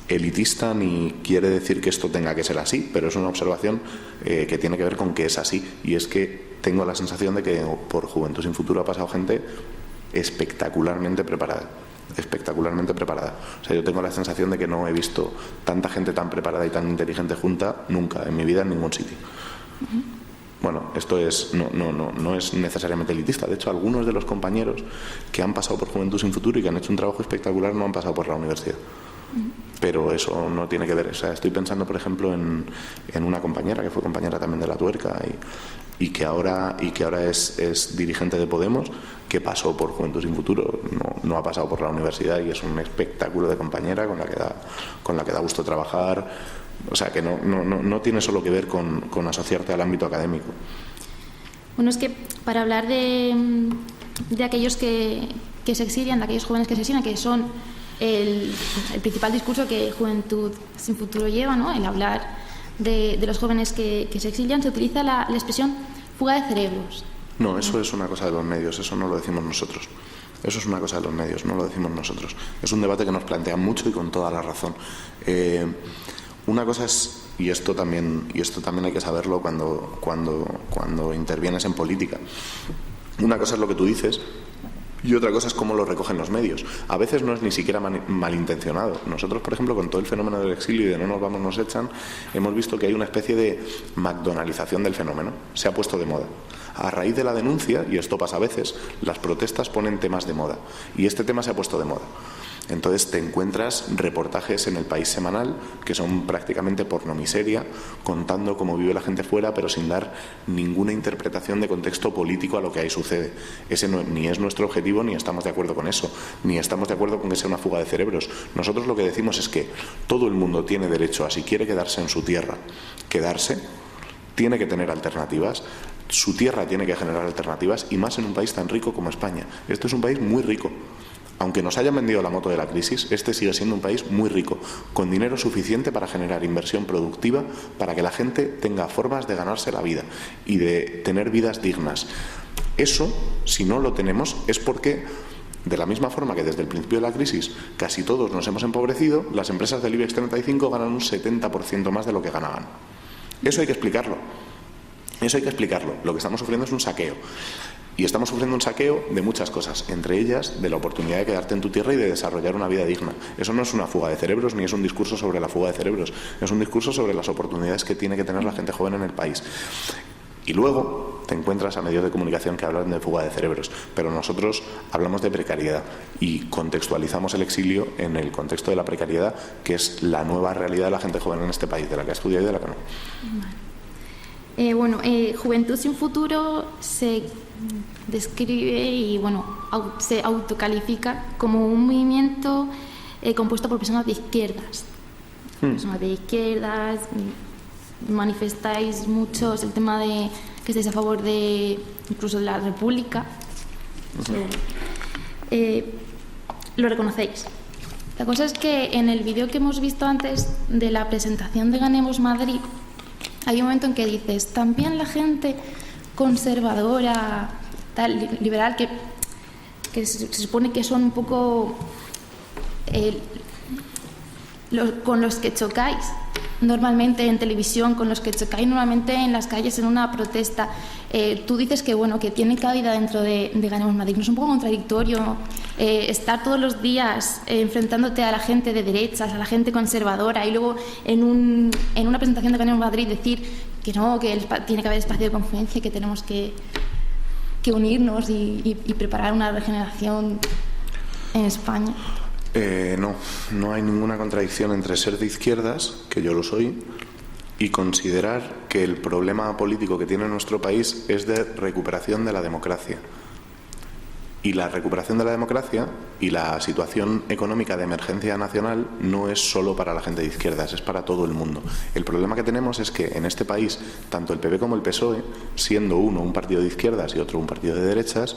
elitista ni quiere decir que esto tenga que ser así, pero es una observación que tiene que ver con que es así, y es que tengo la sensación de que por Juventud Sin Futuro ha pasado gente espectacularmente preparada. O sea, yo tengo la sensación de que no he visto tanta gente tan preparada y tan inteligente junta nunca en mi vida en ningún sitio. Bueno, esto no es necesariamente elitista. De hecho, algunos de los compañeros que han pasado por Juventud Sin Futuro y que han hecho un trabajo espectacular no han pasado por la universidad. Pero eso no tiene que ver. O sea, estoy pensando, por ejemplo, en una compañera que fue compañera también de La Tuerca y que ahora es dirigente de Podemos, que pasó por Juventud Sin Futuro, no ha pasado por la universidad, y es un espectáculo de compañera con la que da gusto trabajar. O sea, que no tiene solo que ver con asociarte al ámbito académico. Bueno, es que para hablar de aquellos que se exilian, de aquellos jóvenes que se exilian, que son el principal discurso que Juventud Sin Futuro lleva, ¿no? El hablar de los jóvenes que se exilian, se utiliza la expresión fuga de cerebros. No, eso es una cosa de los medios, eso no lo decimos nosotros. Eso es una cosa de los medios, no lo decimos nosotros. Es un debate que nos plantean mucho y con toda la razón. Una cosa es, y esto también hay que saberlo cuando intervienes en política. Una cosa es lo que tú dices y otra cosa es cómo lo recogen los medios. A veces no es ni siquiera malintencionado. Nosotros, por ejemplo, con todo el fenómeno del exilio y de no nos vamos, nos echan, hemos visto que hay una especie de McDonaldización del fenómeno. Se ha puesto de moda. A raíz de la denuncia, y esto pasa a veces, las protestas ponen temas de moda. Y este tema se ha puesto de moda. Entonces te encuentras reportajes en El País semanal que son prácticamente pornomiseria, contando cómo vive la gente fuera, pero sin dar ninguna interpretación de contexto político a lo que ahí sucede. Ese ni es nuestro objetivo, ni estamos de acuerdo con eso, ni estamos de acuerdo con que sea una fuga de cerebros. Nosotros lo que decimos es que todo el mundo tiene derecho a, si quiere quedarse en su tierra, quedarse, tiene que tener alternativas. Su tierra tiene que generar alternativas, y más en un país tan rico como España. Este es un país muy rico. Aunque nos hayan vendido la moto de la crisis, este sigue siendo un país muy rico, con dinero suficiente para generar inversión productiva, para que la gente tenga formas de ganarse la vida y de tener vidas dignas. Eso, si no lo tenemos, es porque, de la misma forma que desde el principio de la crisis casi todos nos hemos empobrecido, las empresas del IBEX 35 ganan un 70% más de lo que ganaban. Eso hay que explicarlo. Lo que estamos sufriendo es un saqueo. Y estamos sufriendo un saqueo de muchas cosas, entre ellas de la oportunidad de quedarte en tu tierra y de desarrollar una vida digna. Eso no es una fuga de cerebros, ni es un discurso sobre la fuga de cerebros. Es un discurso sobre las oportunidades que tiene que tener la gente joven en el país. Y luego te encuentras a medios de comunicación que hablan de fuga de cerebros, pero nosotros hablamos de precariedad y contextualizamos el exilio en el contexto de la precariedad, que es la nueva realidad de la gente joven en este país, de la que ha estudiado y de la que no. Juventud Sin Futuro se describe y se autocalifica como un movimiento compuesto por personas de izquierdas. Personas de izquierdas, manifestáis muchos el tema de que estáis a favor de incluso de la República. Lo reconocéis. La cosa es que en el vídeo que hemos visto antes de la presentación de Ganemos Madrid, hay un momento en que dices, también la gente conservadora, liberal, que se supone que son un poco con los que chocáis normalmente en televisión, con los que chocáis normalmente en las calles en una protesta. Tú dices que que tiene cabida dentro de Ganemos Madrid. ¿No es un poco contradictorio estar todos los días enfrentándote a la gente de derechas, a la gente conservadora, y luego en una presentación de Ganemos Madrid decir que no, que tiene que haber espacio de confluencia, que tenemos que unirnos y preparar una regeneración en España? No hay ninguna contradicción entre ser de izquierdas, que yo lo soy, y considerar que el problema político que tiene nuestro país es de recuperación de la democracia. Y la recuperación de la democracia y la situación económica de emergencia nacional no es solo para la gente de izquierdas, es para todo el mundo. El problema que tenemos es que en este país, tanto el PP como el PSOE, siendo uno un partido de izquierdas y otro un partido de derechas,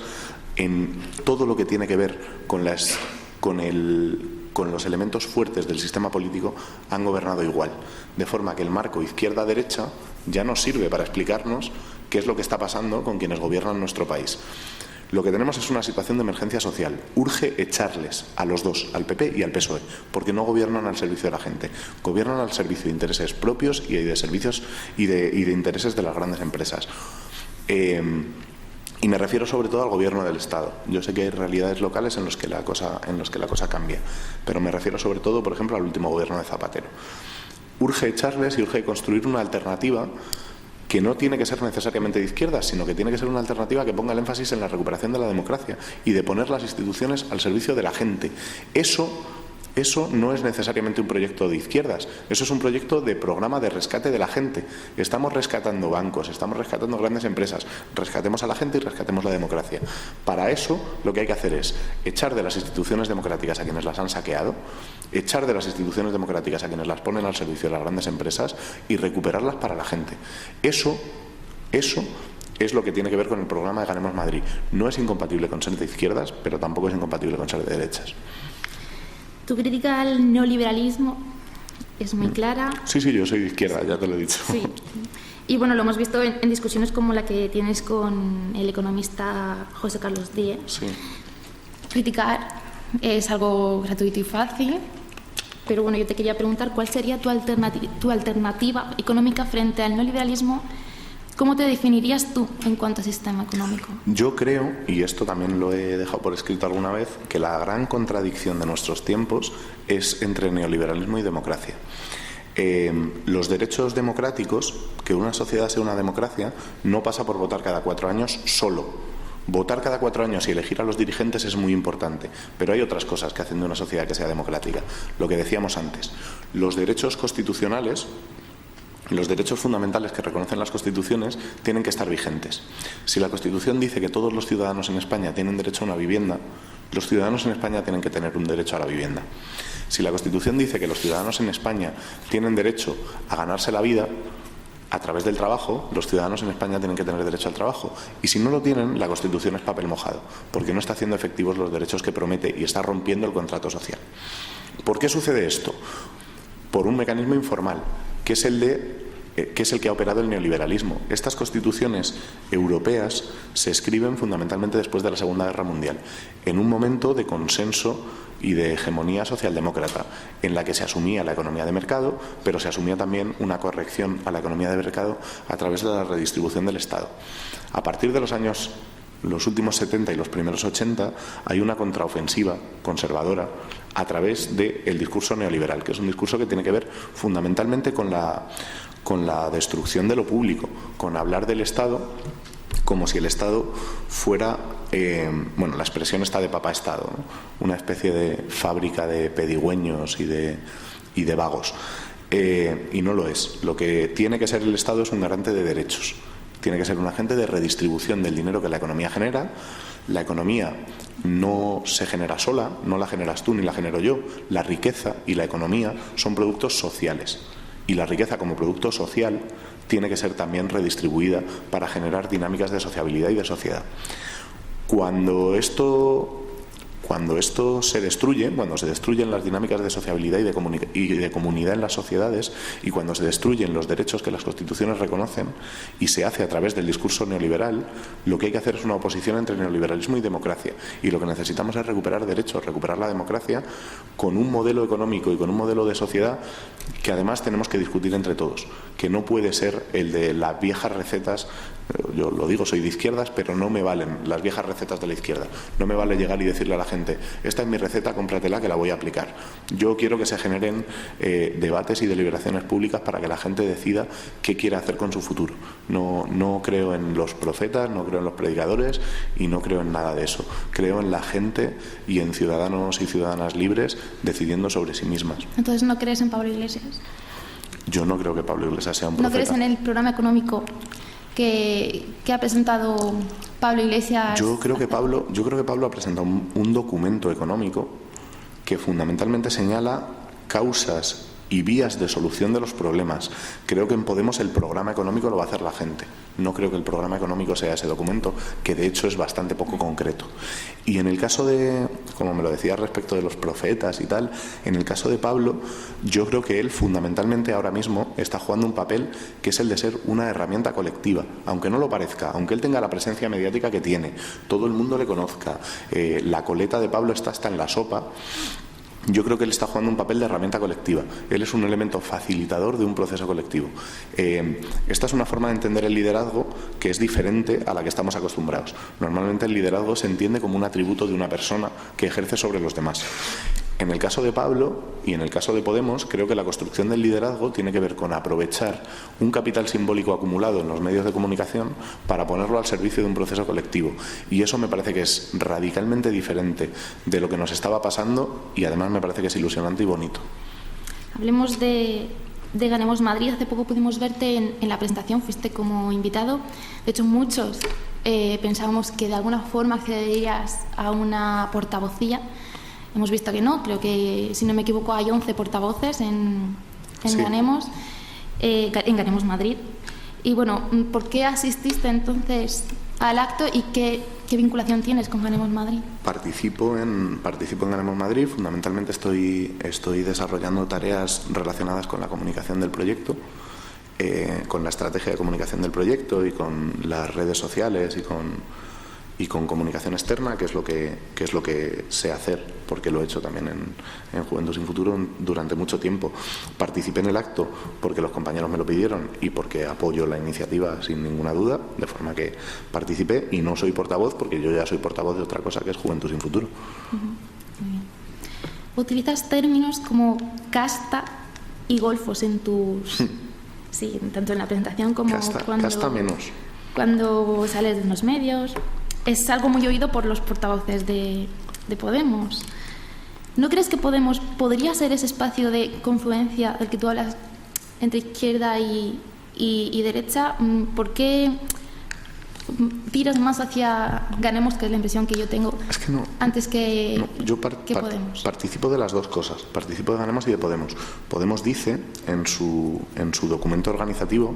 en todo lo que tiene que ver con los elementos fuertes del sistema político, han gobernado igual. De forma que el marco izquierda-derecha ya nos sirve para explicarnos qué es lo que está pasando con quienes gobiernan nuestro país. Lo que tenemos es una situación de emergencia social. Urge echarles a los dos, al PP y al PSOE, porque no gobiernan al servicio de la gente. Gobiernan al servicio de intereses propios y de servicios y de intereses de las grandes empresas. Y me refiero sobre todo al gobierno del Estado. Yo sé que hay realidades locales en los que la cosa cambia, pero me refiero sobre todo, por ejemplo, al último gobierno de Zapatero. Urge echarles y urge construir una alternativa que no tiene que ser necesariamente de izquierdas, sino que tiene que ser una alternativa que ponga el énfasis en la recuperación de la democracia y de poner las instituciones al servicio de la gente. Eso no es necesariamente un proyecto de izquierdas, eso es un proyecto de programa de rescate de la gente. Estamos rescatando bancos, estamos rescatando grandes empresas, rescatemos a la gente y rescatemos la democracia. Para eso lo que hay que hacer es echar de las instituciones democráticas a quienes las han saqueado, echar de las instituciones democráticas a quienes las ponen al servicio de las grandes empresas y recuperarlas para la gente. Eso es lo que tiene que ver con el programa de Ganemos Madrid. No es incompatible con ser de izquierdas, pero tampoco es incompatible con ser de derechas. Tu crítica al neoliberalismo es muy clara. Sí, yo soy de izquierda, ya te lo he dicho. Sí. Y bueno, lo hemos visto en discusiones como la que tienes con el economista José Carlos Díez. Sí. Criticar es algo gratuito y fácil, pero bueno, yo te quería preguntar cuál sería tu alternativa económica frente al neoliberalismo. ¿Cómo te definirías tú en cuanto a sistema económico? Yo creo, y esto también lo he dejado por escrito alguna vez, que la gran contradicción de nuestros tiempos es entre neoliberalismo y democracia. Los derechos democráticos, que una sociedad sea una democracia, no pasa por votar cada 4 años solo. Votar cada 4 años y elegir a los dirigentes es muy importante, pero hay otras cosas que hacen de una sociedad que sea democrática. Lo que decíamos antes, los derechos constitucionales, los derechos fundamentales que reconocen las constituciones tienen que estar vigentes. Si la Constitución dice que todos los ciudadanos en España tienen derecho a una vivienda, los ciudadanos en España tienen que tener un derecho a la vivienda. Si la Constitución dice que los ciudadanos en España tienen derecho a ganarse la vida a través del trabajo, los ciudadanos en España tienen que tener derecho al trabajo. Y si no lo tienen, la Constitución es papel mojado, porque no está haciendo efectivos los derechos que promete y está rompiendo el contrato social. ¿Por qué sucede esto? Por un mecanismo informal, que es el que ha operado el neoliberalismo. Estas constituciones europeas se escriben fundamentalmente después de la Segunda Guerra Mundial, en un momento de consenso y de hegemonía socialdemócrata, en la que se asumía la economía de mercado, pero se asumía también una corrección a la economía de mercado a través de la redistribución del Estado. A partir de los últimos 70 y los primeros 80, hay una contraofensiva conservadora a través del discurso neoliberal, que es un discurso que tiene que ver fundamentalmente con la destrucción de lo público, con hablar del Estado como si el Estado fuera, la expresión está de papá Estado, ¿no? Una especie de fábrica de pedigüeños y de vagos. Y no lo es. Lo que tiene que ser el Estado es un garante de derechos. Tiene que ser un agente de redistribución del dinero que la economía genera. La economía no se genera sola, no la generas tú ni la genero yo. La riqueza y la economía son productos sociales. Y la riqueza como producto social tiene que ser también redistribuida para generar dinámicas de sociabilidad y de sociedad. Cuando esto se destruye, cuando se destruyen las dinámicas de sociabilidad y de comunidad en las sociedades, y cuando se destruyen los derechos que las constituciones reconocen y se hace a través del discurso neoliberal, lo que hay que hacer es una oposición entre neoliberalismo y democracia. Y lo que necesitamos es recuperar derechos, recuperar la democracia con un modelo económico y con un modelo de sociedad que además tenemos que discutir entre todos, que no puede ser el de las viejas recetas. Yo lo digo, soy de izquierdas, pero no me valen las viejas recetas de la izquierda. No me vale llegar y decirle a la gente, esta es mi receta, cómpratela que la voy a aplicar. Yo quiero que se generen debates y deliberaciones públicas para que la gente decida qué quiere hacer con su futuro. No creo en los profetas, no creo en los predicadores y no creo en nada de eso. Creo en la gente y en ciudadanos y ciudadanas libres decidiendo sobre sí mismas. Entonces, ¿no crees en Pablo Iglesias? Yo no creo que Pablo Iglesias sea un profeta. ¿No crees en el programa económico que ha presentado Pablo Iglesias... Yo creo que Pablo ha presentado un documento económico que fundamentalmente señala causas y vías de solución de los problemas. Creo que en Podemos el programa económico lo va a hacer la gente. No creo que el programa económico sea ese documento, que de hecho es bastante poco concreto. Y en el caso de, como me lo decía respecto de los profetas y tal, en el caso de Pablo, yo creo que él fundamentalmente ahora mismo está jugando un papel que es el de ser una herramienta colectiva, aunque no lo parezca, aunque él tenga la presencia mediática que tiene, todo el mundo le conozca, la coleta de Pablo está hasta en la sopa. Yo creo que él está jugando un papel de herramienta colectiva. Él es un elemento facilitador de un proceso colectivo. Esta es una forma de entender el liderazgo que es diferente a la que estamos acostumbrados. Normalmente el liderazgo se entiende como un atributo de una persona que ejerce sobre los demás. En el caso de Pablo y en el caso de Podemos, creo que la construcción del liderazgo tiene que ver con aprovechar un capital simbólico acumulado en los medios de comunicación para ponerlo al servicio de un proceso colectivo. Y eso me parece que es radicalmente diferente de lo que nos estaba pasando y además me parece que es ilusionante y bonito. Hablemos de Ganemos Madrid. Hace poco pudimos verte en la presentación, fuiste como invitado. De hecho, muchos pensábamos que de alguna forma accederías a una portavocía. Hemos visto que no, creo que, si no me equivoco, hay 11 portavoces en Sí. Ganemos, en Ganemos Madrid. Y bueno, ¿por qué asististe entonces al acto y qué vinculación tienes con Ganemos Madrid? Participo en Ganemos Madrid. Fundamentalmente estoy desarrollando tareas relacionadas con la comunicación del proyecto, con la estrategia de comunicación del proyecto y con las redes sociales y con comunicación externa, que es lo que sé hacer, porque lo he hecho también en Juventud Sin Futuro durante mucho tiempo. Participé en el acto porque los compañeros me lo pidieron y porque apoyo la iniciativa sin ninguna duda, de forma que participé, y no soy portavoz porque yo ya soy portavoz de otra cosa que es Juventud Sin Futuro. Muy bien. Utilizas términos como casta y golfos en tus... Sí, tanto en la presentación como Casta menos. Cuando sales de los medios. Es algo muy oído por los portavoces de Podemos. ¿No crees que Podemos podría ser ese espacio de confluencia del que tú hablas entre izquierda y derecha? ¿Por qué tiras más hacia Ganemos, que es la impresión que yo tengo, antes que Podemos? Participo de las dos cosas. Participo de Ganemos y de Podemos. Podemos dice en su documento organizativo,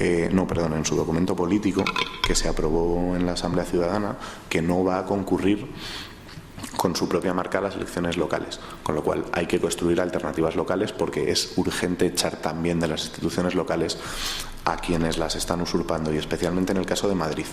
en su documento político que se aprobó en la Asamblea Ciudadana, que no va a concurrir con su propia marca a las elecciones locales, con lo cual hay que construir alternativas locales porque es urgente echar también de las instituciones locales a quienes las están usurpando, y especialmente en el caso de Madrid.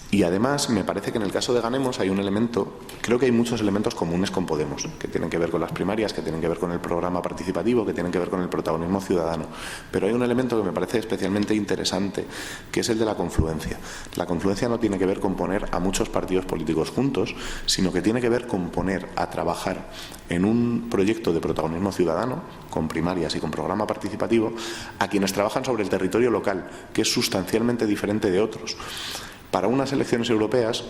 Y además me parece que en el caso de Ganemos hay un elemento, creo que hay muchos elementos comunes con Podemos, que tienen que ver con las primarias, que tienen que ver con el programa participativo, que tienen que ver con el protagonismo ciudadano. Pero hay un elemento que me parece especialmente interesante, que es el de la confluencia. La confluencia no tiene que ver con poner a muchos partidos políticos juntos, sino que tiene que ver con poner a trabajar en un proyecto de protagonismo ciudadano, con primarias y con programa participativo, a quienes trabajan sobre el territorio local, que es sustancialmente diferente de otros. Para unas elecciones europeas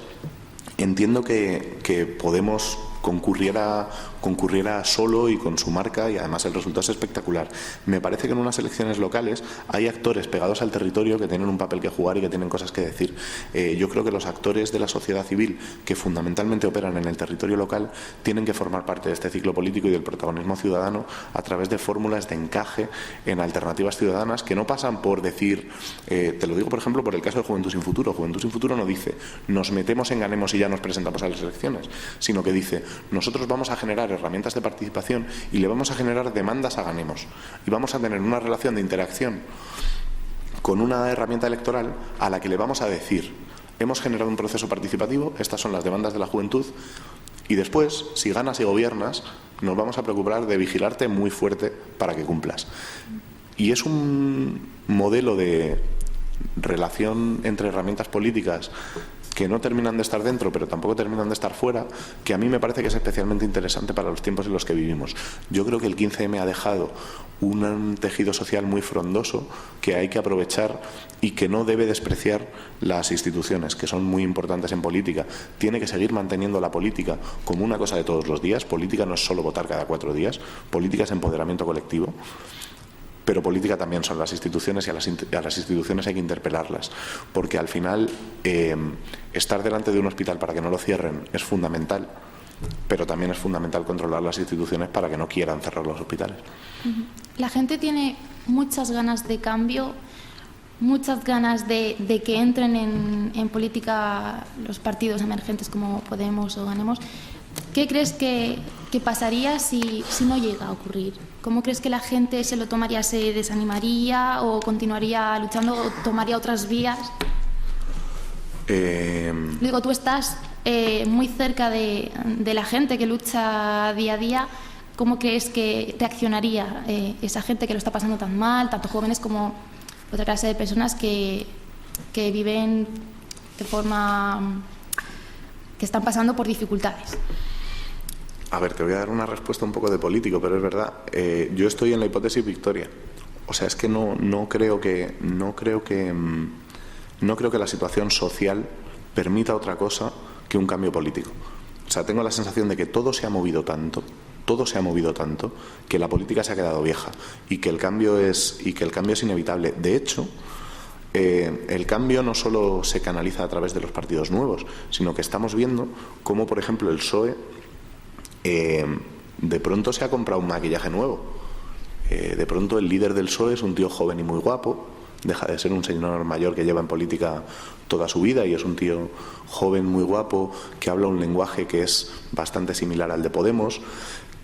entiendo que Podemos concurriera solo y con su marca, y además el resultado es espectacular. Me parece que en unas elecciones locales hay actores pegados al territorio que tienen un papel que jugar y que tienen cosas que decir. Yo creo que los actores de la sociedad civil que fundamentalmente operan en el territorio local tienen que formar parte de este ciclo político y del protagonismo ciudadano a través de fórmulas de encaje en alternativas ciudadanas que no pasan por decir, te lo digo por ejemplo por el caso de Juventud Sin Futuro. Juventud Sin Futuro no dice nos metemos en Ganemos y ya nos presentamos a las elecciones, sino que dice nosotros vamos a generar herramientas de participación y le vamos a generar demandas a Ganemos y vamos a tener una relación de interacción con una herramienta electoral a la que le vamos a decir hemos generado un proceso participativo, estas son las demandas de la juventud, y después, si ganas y gobiernas, nos vamos a preocupar de vigilarte muy fuerte para que cumplas. Y es un modelo de relación entre herramientas políticas que no terminan de estar dentro, pero tampoco terminan de estar fuera, que a mí me parece que es especialmente interesante para los tiempos en los que vivimos. Yo creo que el 15M ha dejado un tejido social muy frondoso que hay que aprovechar y que no debe despreciar las instituciones, que son muy importantes en política. Tiene que seguir manteniendo la política como una cosa de todos los días. Política no es solo votar cada 4 días, política es empoderamiento colectivo. pero política también son las instituciones, y a las instituciones hay que interpelarlas, porque al final estar delante de un hospital para que no lo cierren es fundamental, pero también es fundamental controlar las instituciones para que no quieran cerrar los hospitales. La gente tiene muchas ganas de cambio, muchas ganas de que entren en política los partidos emergentes como Podemos o Ganemos. ¿Qué crees que pasaría si no llega a ocurrir? ¿Cómo crees que la gente se lo tomaría? ¿Se desanimaría o continuaría luchando o tomaría otras vías? Digo, tú estás muy cerca de la gente que lucha día a día. ¿Cómo crees que reaccionaría esa gente que lo está pasando tan mal, tanto jóvenes como otra clase de personas que viven de forma que están pasando por dificultades? A ver, te voy a dar una respuesta un poco de político, pero es verdad. Yo estoy en la hipótesis Victoria. O sea, es que no creo que la situación social permita otra cosa que un cambio político. O sea, tengo la sensación de que todo se ha movido tanto, que la política se ha quedado vieja y que el cambio es inevitable. De hecho, el cambio no solo se canaliza a través de los partidos nuevos, sino que estamos viendo cómo, por ejemplo, el PSOE de pronto se ha comprado un maquillaje nuevo. De pronto el líder del PSOE es un tío joven y muy guapo, deja de ser un señor mayor que lleva en política toda su vida y es un tío joven, muy guapo, que habla un lenguaje que es bastante similar al de Podemos,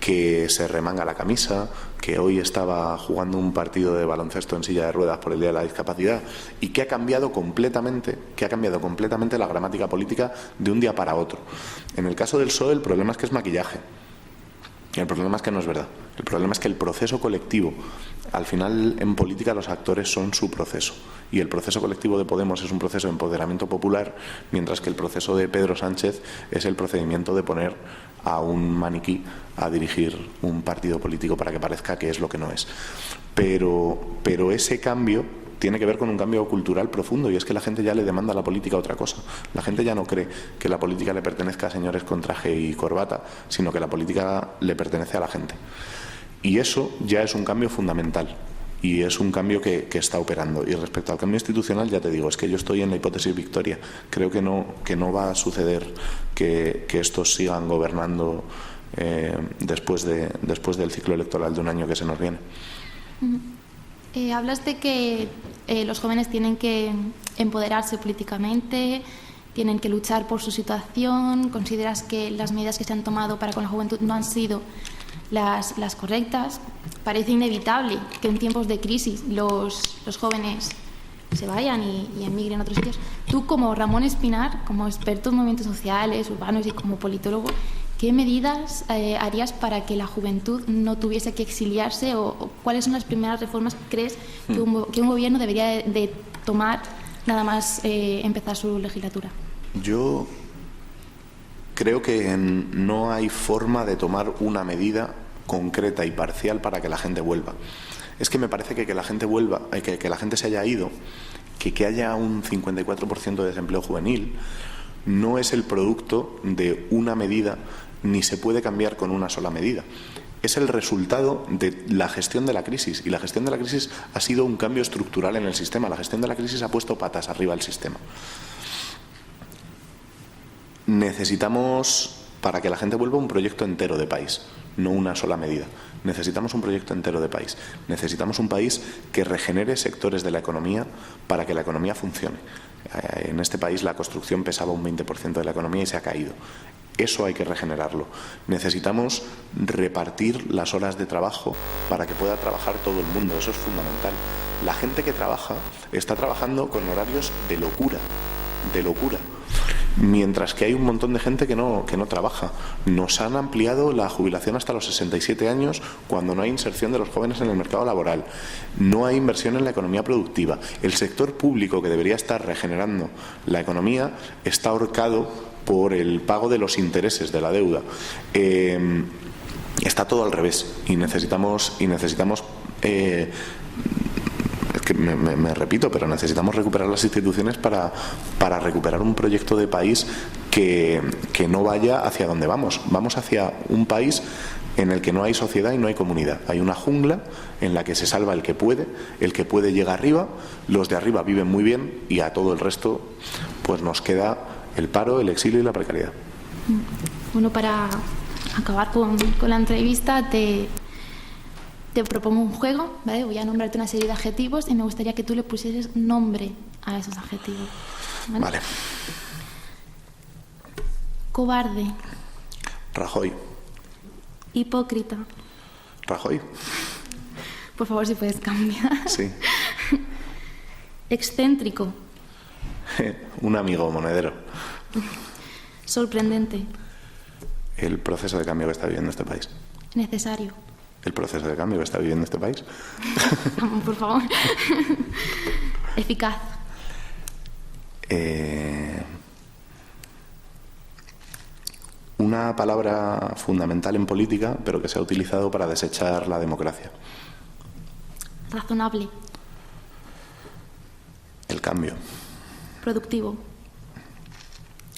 que se remanga la camisa, que hoy estaba jugando un partido de baloncesto en silla de ruedas por el Día de la Discapacidad y que ha cambiado completamente la gramática política de un día para otro. En el caso del PSOE el problema es que es maquillaje. El problema es que no es verdad. El problema es que el proceso colectivo, al final en política los actores son su proceso. Y el proceso colectivo de Podemos es un proceso de empoderamiento popular, mientras que el proceso de Pedro Sánchez es el procedimiento de poner a un maniquí a dirigir un partido político para que parezca que es lo que no es. Pero ese cambio tiene que ver con un cambio cultural profundo, y es que la gente ya le demanda a la política otra cosa. La gente ya no cree que la política le pertenezca a señores con traje y corbata, sino que la política le pertenece a la gente. Y eso ya es un cambio fundamental y es un cambio que está operando. Y respecto al cambio institucional, ya te digo, es que yo estoy en la hipótesis Victoria. Creo que no va a suceder que estos sigan gobernando después del ciclo electoral de un año que se nos viene. Hablas de que los jóvenes tienen que empoderarse políticamente, tienen que luchar por su situación. ¿Consideras que las medidas que se han tomado para con la juventud no han sido las correctas? Parece inevitable que en tiempos de crisis los jóvenes se vayan y emigren a otros sitios. Tú, como Ramón Espinar, como experto en movimientos sociales, urbanos y como politólogo, ¿qué medidas harías para que la juventud no tuviese que exiliarse o cuáles son las primeras reformas que crees que un gobierno debería de tomar nada más empezar su legislatura? Yo creo que no hay forma de tomar una medida concreta y parcial para que la gente vuelva. Es que me parece que la gente vuelva, que la gente se haya ido, que haya un 54% de desempleo juvenil, no es el producto de una medida, ni se puede cambiar con una sola medida. Es el resultado de la gestión de la crisis, y la gestión de la crisis ha sido un cambio estructural en el sistema. La gestión de la crisis ha puesto patas arriba al sistema. Necesitamos, para que la gente vuelva, un proyecto entero de país, no una sola medida. Necesitamos un proyecto entero de país. Necesitamos un país que regenere sectores de la economía para que la economía funcione. En este país la construcción pesaba un 20% de la economía y se ha caído. Eso hay que regenerarlo. Necesitamos repartir las horas de trabajo para que pueda trabajar todo el mundo. Eso es fundamental. La gente que trabaja está trabajando con horarios de locura, mientras que hay un montón de gente que no trabaja. Nos han ampliado la jubilación hasta los 67 años cuando no hay inserción de los jóvenes en el mercado laboral. No hay inversión en la economía productiva. El sector público, que debería estar regenerando la economía, está ahorcado por el pago de los intereses de la deuda. Está todo al revés y necesitamos es que me repito, pero necesitamos recuperar las instituciones para recuperar un proyecto de país que no vaya hacia donde vamos. Vamos hacia un país en el que no hay sociedad y no hay comunidad. Hay una jungla en la que se salva el que puede llega arriba, los de arriba viven muy bien y a todo el resto pues nos queda el paro, el exilio y la precariedad. Bueno, para acabar con la entrevista te propongo un juego, ¿vale? Voy a nombrarte una serie de adjetivos y me gustaría que tú le pusieses nombre a esos adjetivos. Vale. Cobarde. Rajoy. Hipócrita. Rajoy. Por favor, si puedes cambiar. Sí. Excéntrico. Un amigo monedero. Sorprendente. El proceso de cambio que está viviendo este país. Necesario. El proceso de cambio que está viviendo este país. Por favor. Eficaz. Una palabra fundamental en política, pero que se ha utilizado para desechar la democracia. Razonable. El cambio. Productivo.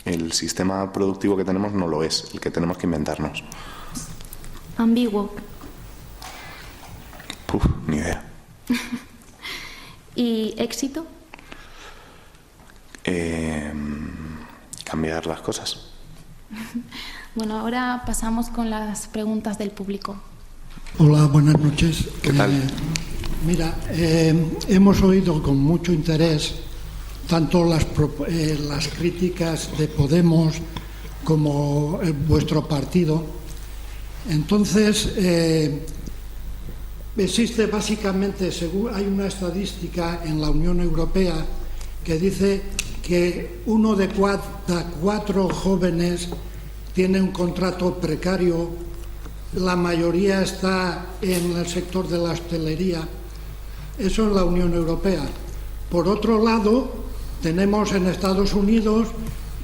El sistema productivo que tenemos no lo es, el que tenemos que inventarnos. Ambiguo. Ni idea. ¿Y éxito? Cambiar las cosas. Bueno, ahora pasamos con las preguntas del público. Hola, buenas noches. ¿Qué tal? Mira, hemos oído con mucho interés tanto las críticas de Podemos como vuestro partido. Entonces, existe básicamente, hay una estadística en la Unión Europea que dice que 1 de cada 4 jóvenes tiene un contrato precario, la mayoría está en el sector de la hostelería. Eso en la Unión Europea. Por otro lado, tenemos en Estados Unidos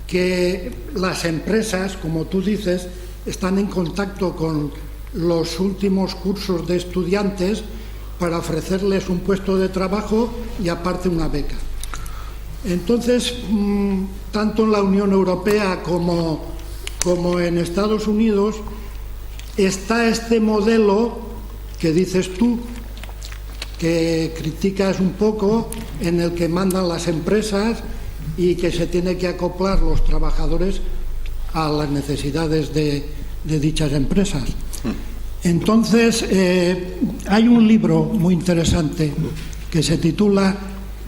que las empresas, como tú dices, están en contacto con los últimos cursos de estudiantes para ofrecerles un puesto de trabajo y aparte una beca. Entonces, tanto en la Unión Europea como en Estados Unidos está este modelo que dices tú, que criticas un poco, en el que mandan las empresas y que se tiene que acoplar los trabajadores a las necesidades de dichas empresas. Entonces, hay un libro muy interesante que se titula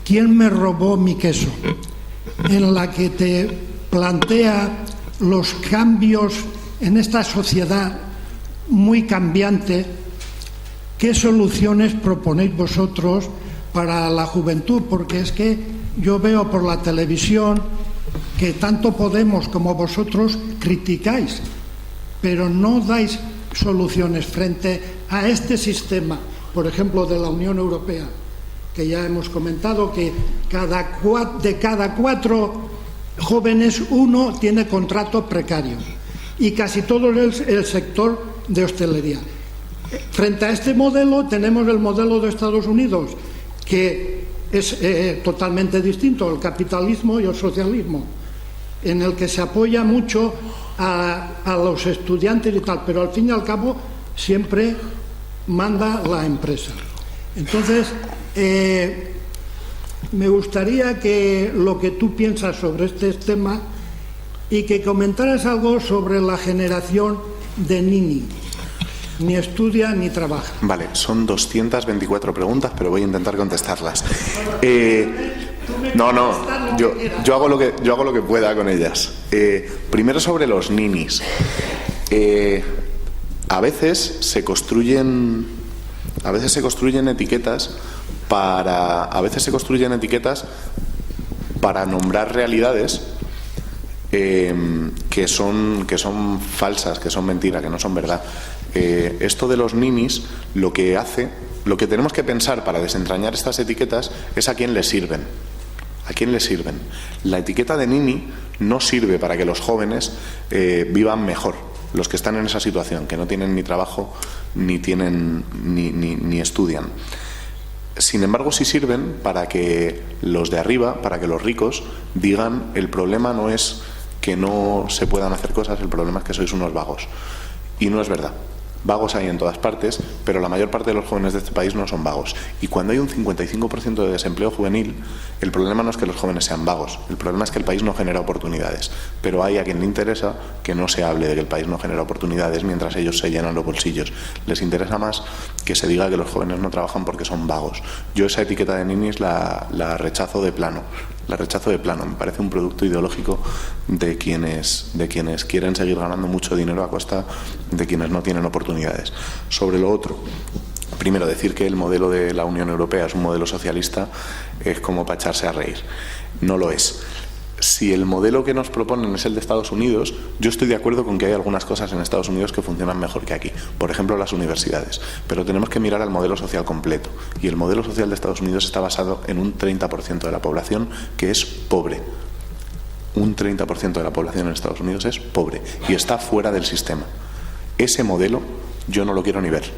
¿Quién me robó mi queso?, en la que te plantea los cambios en esta sociedad muy cambiante. ¿Qué soluciones proponéis vosotros para la juventud? Porque es que yo veo por la televisión que tanto Podemos como vosotros criticáis, pero no dais soluciones frente a este sistema, por ejemplo, de la Unión Europea, que ya hemos comentado que de cada 4 jóvenes 1 tiene contrato precario y casi todo el sector de hostelería. Frente a este modelo tenemos el modelo de Estados Unidos, que es totalmente distinto, el capitalismo y el socialismo, en el que se apoya mucho a los estudiantes y tal, pero al fin y al cabo siempre manda la empresa. Entonces, me gustaría que lo que tú piensas sobre este tema y que comentaras algo sobre la generación de Nini. Ni estudia ni trabaja. Vale, son 224 preguntas, pero voy a intentar contestarlas. Yo hago lo que pueda con ellas. Primero sobre los ninis. A veces se construyen etiquetas para nombrar realidades que son falsas, que son mentiras, que no son verdad. Esto de los ninis, lo que tenemos que pensar para desentrañar estas etiquetas es a quién les sirven. ¿A quién les sirven? La etiqueta de nini no sirve para que los jóvenes vivan mejor, los que están en esa situación, que no tienen ni trabajo ni estudian. Sin embargo, sí sirven para que los de arriba, para que los ricos digan: el problema no es que no se puedan hacer cosas, el problema es que sois unos vagos. Y no es verdad. Vagos hay en todas partes, pero la mayor parte de los jóvenes de este país no son vagos. Y cuando hay un 55% de desempleo juvenil, el problema no es que los jóvenes sean vagos, el problema es que el país no genera oportunidades. Pero hay a quien le interesa que no se hable de que el país no genera oportunidades mientras ellos se llenan los bolsillos. Les interesa más que se diga que los jóvenes no trabajan porque son vagos. Yo esa etiqueta de ninis la rechazo de plano. La rechazo de plano. Me parece un producto ideológico de quienes quieren seguir ganando mucho dinero a costa de quienes no tienen oportunidades. Sobre lo otro, primero, decir que el modelo de la Unión Europea es un modelo socialista es como para echarse a reír. No lo es. Si el modelo que nos proponen es el de Estados Unidos, yo estoy de acuerdo con que hay algunas cosas en Estados Unidos que funcionan mejor que aquí. Por ejemplo, las universidades. Pero tenemos que mirar al modelo social completo. Y el modelo social de Estados Unidos está basado en un 30% de la población que es pobre. Un 30% de la población en Estados Unidos es pobre y está fuera del sistema. Ese modelo yo no lo quiero ni ver.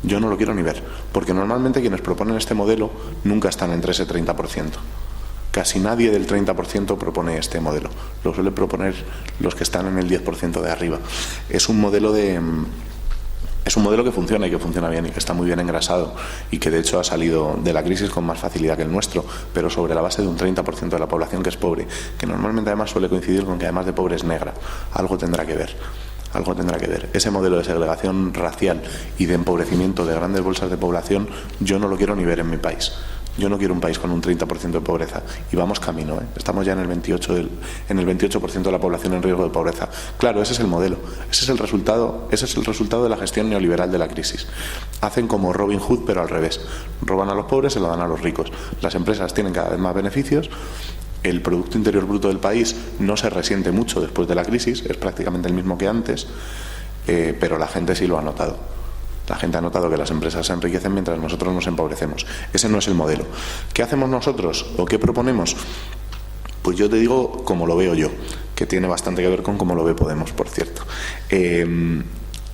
Yo no lo quiero ni ver. Porque normalmente quienes proponen este modelo nunca están entre ese 30%. Casi nadie del 30% propone este modelo. Lo suelen proponer los que están en el 10% de arriba. Es un modelo que funciona y que funciona bien y que está muy bien engrasado y que de hecho ha salido de la crisis con más facilidad que el nuestro, pero sobre la base de un 30% de la población que es pobre, que normalmente además suele coincidir con que además de pobre es negra. Algo tendrá que ver. Algo tendrá que ver. Ese modelo de segregación racial y de empobrecimiento de grandes bolsas de población yo no lo quiero ni ver en mi país. Yo no quiero un país con un 30% de pobreza. Y vamos camino, ¿eh? Estamos ya en el 28% de la población en riesgo de pobreza. Claro, ese es el modelo. Ese es el resultado de la gestión neoliberal de la crisis. Hacen como Robin Hood, pero al revés. Roban a los pobres, se lo dan a los ricos. Las empresas tienen cada vez más beneficios. El Producto Interior Bruto del país no se resiente mucho después de la crisis. Es prácticamente el mismo que antes. Pero la gente sí lo ha notado. La gente ha notado que las empresas se enriquecen mientras nosotros nos empobrecemos. Ese no es el modelo. ¿Qué hacemos nosotros o qué proponemos? Pues yo te digo como lo veo yo, que tiene bastante que ver con cómo lo ve Podemos, por cierto.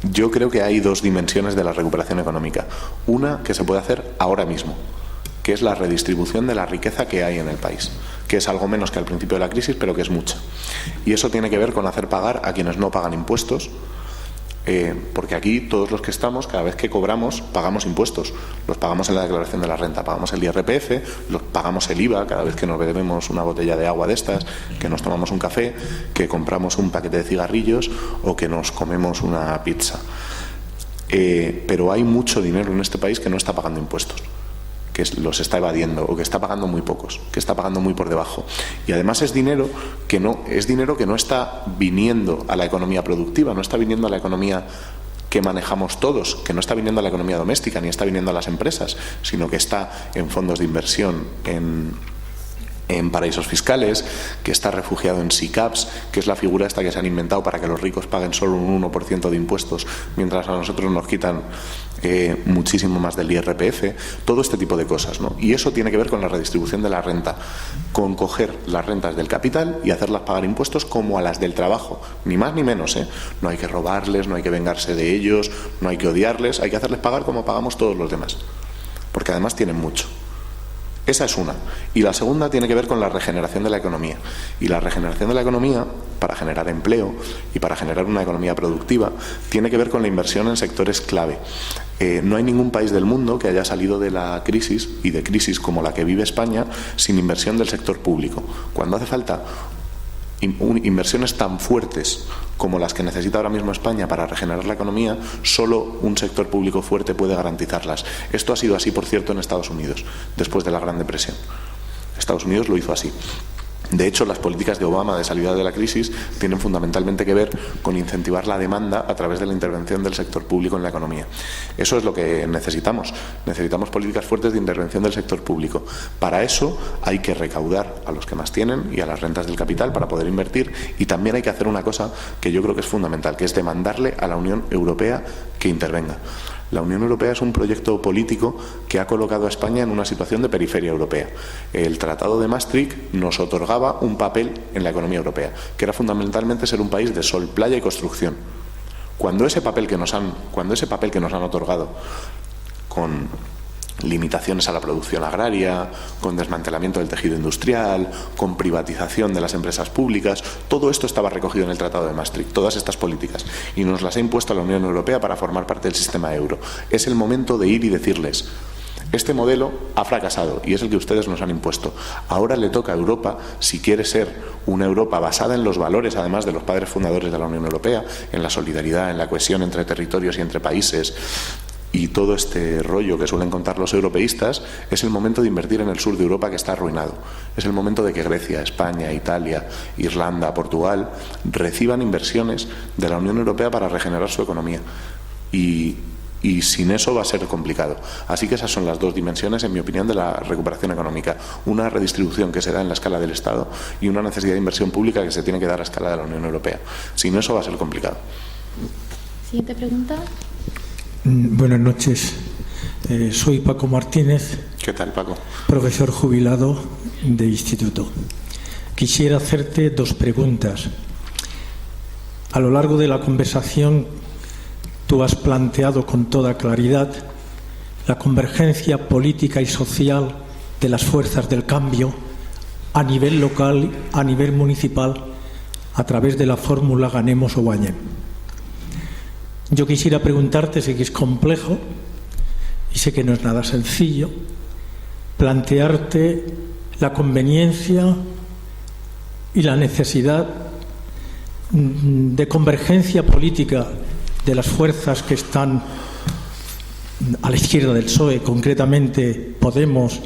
Yo creo que hay dos dimensiones de la recuperación económica. Una que se puede hacer ahora mismo, que es la redistribución de la riqueza que hay en el país, que es algo menos que al principio de la crisis, pero que es mucha. Y eso tiene que ver con hacer pagar a quienes no pagan impuestos, porque aquí todos los que estamos, cada vez que cobramos, pagamos impuestos. Los pagamos en la declaración de la renta, pagamos el IRPF, los pagamos el IVA cada vez que nos bebemos una botella de agua de estas, que nos tomamos un café, que compramos un paquete de cigarrillos o que nos comemos una pizza. Pero hay mucho dinero en este país que no está pagando impuestos, que los está evadiendo o que está pagando muy pocos, que está pagando muy por debajo. Y además es dinero que no está viniendo a la economía productiva, no está viniendo a la economía que manejamos todos, que no está viniendo a la economía doméstica ni está viniendo a las empresas, sino que está en fondos de inversión, en paraísos fiscales, que está refugiado en SICAPs, que es la figura esta que se han inventado para que los ricos paguen solo un 1% de impuestos, mientras a nosotros nos quitan muchísimo más del IRPF, todo este tipo de cosas, ¿no? Y eso tiene que ver con la redistribución de la renta, con coger las rentas del capital y hacerlas pagar impuestos como a las del trabajo, ni más ni menos, ¿eh? No hay que robarles, no hay que vengarse de ellos, no hay que odiarles, hay que hacerles pagar como pagamos todos los demás, porque además tienen mucho. Esa es una. Y la segunda tiene que ver con la regeneración de la economía. Y la regeneración de la economía, para generar empleo y para generar una economía productiva, tiene que ver con la inversión en sectores clave. No hay ningún país del mundo que haya salido de la crisis y de crisis como la que vive España sin inversión del sector público. Cuando hace falta inversiones tan fuertes como las que necesita ahora mismo España para regenerar la economía, solo un sector público fuerte puede garantizarlas. Esto ha sido así, por cierto, en Estados Unidos, después de la Gran Depresión. Estados Unidos lo hizo así. De hecho, las políticas de Obama de salida de la crisis tienen fundamentalmente que ver con incentivar la demanda a través de la intervención del sector público en la economía. Eso es lo que necesitamos. Necesitamos políticas fuertes de intervención del sector público. Para eso hay que recaudar a los que más tienen y a las rentas del capital para poder invertir, y también hay que hacer una cosa que yo creo que es fundamental, que es demandarle a la Unión Europea que intervenga. La Unión Europea es un proyecto político que ha colocado a España en una situación de periferia europea. El Tratado de Maastricht nos otorgaba un papel en la economía europea, que era fundamentalmente ser un país de sol, playa y construcción. Cuando ese papel que nos han otorgado con limitaciones a la producción agraria, con desmantelamiento del tejido industrial, con privatización de las empresas públicas. Todo esto estaba recogido en el Tratado de Maastricht, todas estas políticas, y nos las ha impuesto la Unión Europea para formar parte del sistema euro. Es el momento de ir y decirles: este modelo ha fracasado y es el que ustedes nos han impuesto. Ahora le toca a Europa, si quiere ser una Europa basada en los valores, además de los padres fundadores de la Unión Europea, en la solidaridad, en la cohesión entre territorios y entre países, y todo este rollo que suelen contar los europeístas, es el momento de invertir en el sur de Europa, que está arruinado. Es el momento de que Grecia, España, Italia, Irlanda, Portugal reciban inversiones de la Unión Europea para regenerar su economía. Y sin eso va a ser complicado. Así que esas son las dos dimensiones, en mi opinión, de la recuperación económica. Una redistribución que se da en la escala del Estado y una necesidad de inversión pública que se tiene que dar a escala de la Unión Europea. Sin eso va a ser complicado. Siguiente pregunta. Buenas noches. Soy Paco Martínez. ¿Qué tal, Paco? Profesor jubilado de instituto. Quisiera hacerte dos preguntas. A lo largo de la conversación, tú has planteado con toda claridad la convergencia política y social de las fuerzas del cambio a nivel local, a nivel municipal, a través de la fórmula ganemos o guañem. Yo quisiera preguntarte, sé que es complejo y sé que no es nada sencillo, plantearte la conveniencia y la necesidad de convergencia política de las fuerzas que están a la izquierda del PSOE, concretamente Podemos,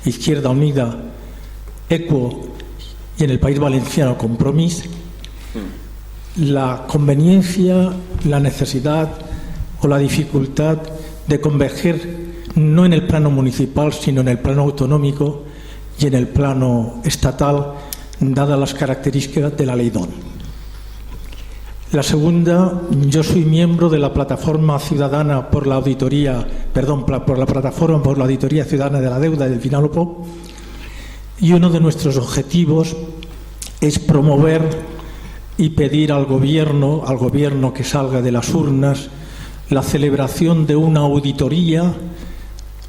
Izquierda Unida, ECUO y en el País Valenciano Compromís, la conveniencia, la necesidad o la dificultad de converger no en el plano municipal, sino en el plano autonómico y en el plano estatal, dadas las características de la Ley DON. La segunda, yo soy miembro de la Plataforma Ciudadana por la Auditoría, por la Plataforma por la Auditoría Ciudadana de la Deuda del Vinalopó, y uno de nuestros objetivos es promover y pedir al gobierno que salga de las urnas, la celebración de una auditoría,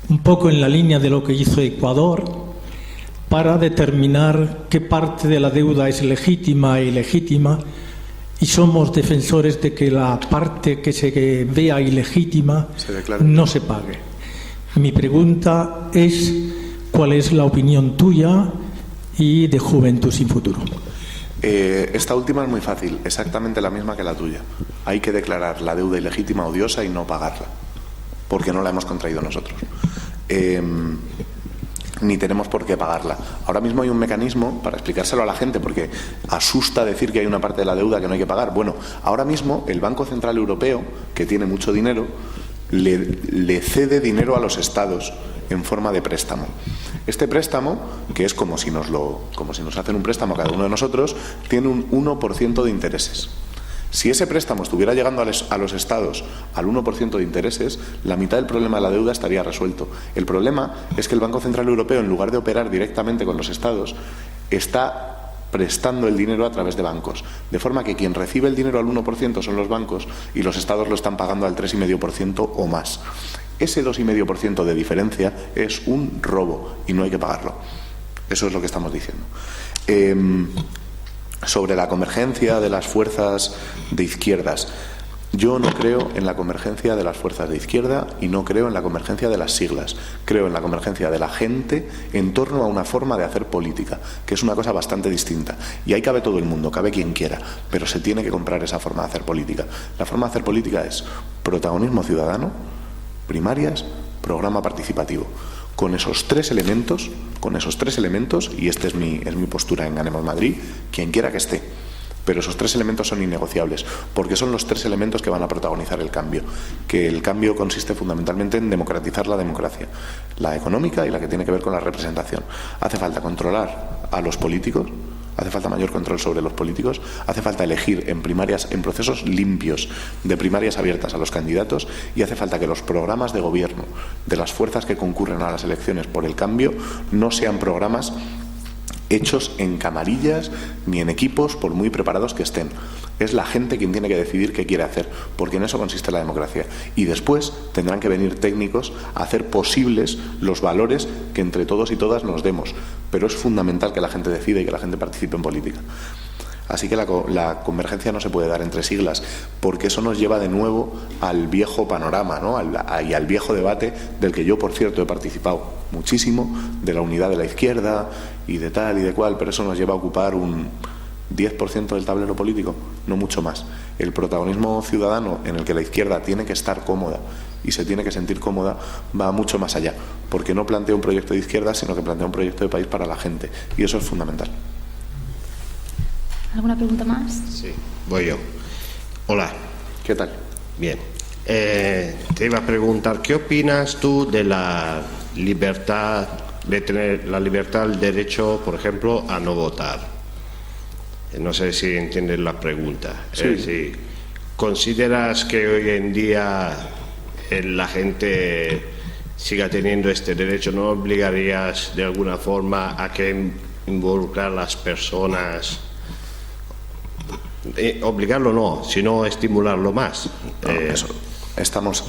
un poco en la línea de lo que hizo Ecuador, para determinar qué parte de la deuda es legítima e ilegítima, y somos defensores de que la parte que se vea ilegítima no se pague. Mi pregunta es: ¿cuál es la opinión tuya y de Juventud Sin Futuro? Esta última es muy fácil, exactamente la misma que la tuya. Hay que declarar la deuda ilegítima, odiosa, y no pagarla, porque no la hemos contraído nosotros. Ni tenemos por qué pagarla. Ahora mismo hay un mecanismo para explicárselo a la gente, porque asusta decir que hay una parte de la deuda que no hay que pagar. Bueno, ahora mismo el Banco Central Europeo, que tiene mucho dinero, le cede dinero a los estados en forma de préstamo. Este préstamo, que es como si nos hacen un préstamo a cada uno de nosotros, tiene un 1% de intereses. Si ese préstamo estuviera llegando a los estados al 1% de intereses, la mitad del problema de la deuda estaría resuelto. El problema es que el Banco Central Europeo, en lugar de operar directamente con los estados, está prestando el dinero a través de bancos, de forma que quien recibe el dinero al 1% son los bancos y los estados lo están pagando al 3,5% o más. Ese 2,5% de diferencia es un robo y no hay que pagarlo. Eso es lo que estamos diciendo. Sobre la convergencia de las fuerzas de izquierdas, yo no creo en la convergencia de las fuerzas de izquierda y no creo en la convergencia de las siglas. Creo en la convergencia de la gente en torno a una forma de hacer política, que es una cosa bastante distinta. Y ahí cabe todo el mundo, cabe quien quiera, pero se tiene que comprar esa forma de hacer política. La forma de hacer política es protagonismo ciudadano, primarias, programa participativo. Con esos tres elementos, y esta es mi postura en Ganemos Madrid, quien quiera que esté, pero esos tres elementos son innegociables, porque son los tres elementos que van a protagonizar el cambio, que el cambio consiste fundamentalmente en democratizar la democracia, la económica y la que tiene que ver con la representación. Hace falta controlar a los políticos, hace falta mayor control sobre los políticos, hace falta elegir en primarias, en procesos limpios de primarias abiertas a los candidatos, y hace falta que los programas de gobierno de las fuerzas que concurren a las elecciones por el cambio no sean programas hechos en camarillas ni en equipos, por muy preparados que estén. Es la gente quien tiene que decidir qué quiere hacer, porque en eso consiste la democracia. Y después tendrán que venir técnicos a hacer posibles los valores que entre todos y todas nos demos. Pero es fundamental que la gente decida y que la gente participe en política. Así que la convergencia no se puede dar entre siglas, porque eso nos lleva de nuevo al viejo panorama, ¿no? y al viejo debate del que yo, por cierto, he participado muchísimo, de la unidad de la izquierda y de tal y de cual, pero eso nos lleva a ocupar un 10% del tablero político, no mucho más. El protagonismo ciudadano en el que la izquierda tiene que estar cómoda y se tiene que sentir cómoda va mucho más allá, porque no plantea un proyecto de izquierda, sino que plantea un proyecto de país para la gente, y eso es fundamental. ¿Alguna pregunta más? Sí, voy yo. Hola. ¿Qué tal? Bien. Te iba a preguntar, ¿qué opinas tú de la libertad, de tener la libertad, el derecho, por ejemplo, a no votar? No sé si entiendes la pregunta. Sí. ¿Consideras que hoy en día la gente siga teniendo este derecho? ¿No obligarías de alguna forma a que involucrar a las personas? Obligarlo no, sino estimularlo más. Eso. Estamos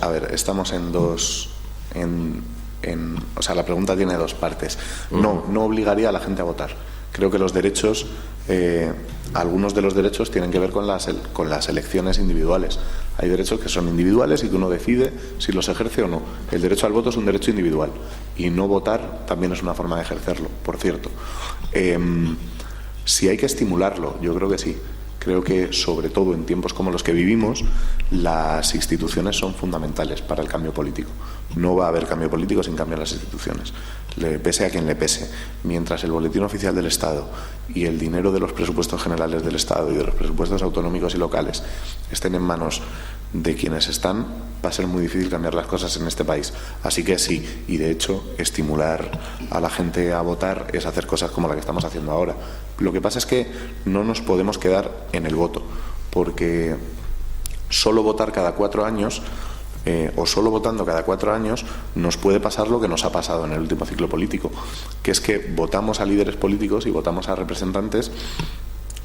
en dos... o sea, la pregunta tiene dos partes. No obligaría a la gente a votar. Creo que los derechos, algunos de los derechos tienen que ver con las elecciones individuales. Hay derechos que son individuales y que uno decide si los ejerce o no. El derecho al voto es un derecho individual y no votar también es una forma de ejercerlo, por cierto. Si hay que estimularlo, yo creo que sí. Creo que, sobre todo en tiempos como los que vivimos, las instituciones son fundamentales para el cambio político. No va a haber cambio político sin cambiar las instituciones, le pese a quien le pese. Mientras el boletín oficial del Estado y el dinero de los presupuestos generales del Estado y de los presupuestos autonómicos y locales estén en manos de quienes están, va a ser muy difícil cambiar las cosas en este país. Así que sí, y de hecho estimular a la gente a votar es hacer cosas como la que estamos haciendo ahora. Lo que pasa es que no nos podemos quedar en el voto, porque solo votar cada 4 años o solo votando cada 4 años nos puede pasar lo que nos ha pasado en el último ciclo político, que es que votamos a líderes políticos y votamos a representantes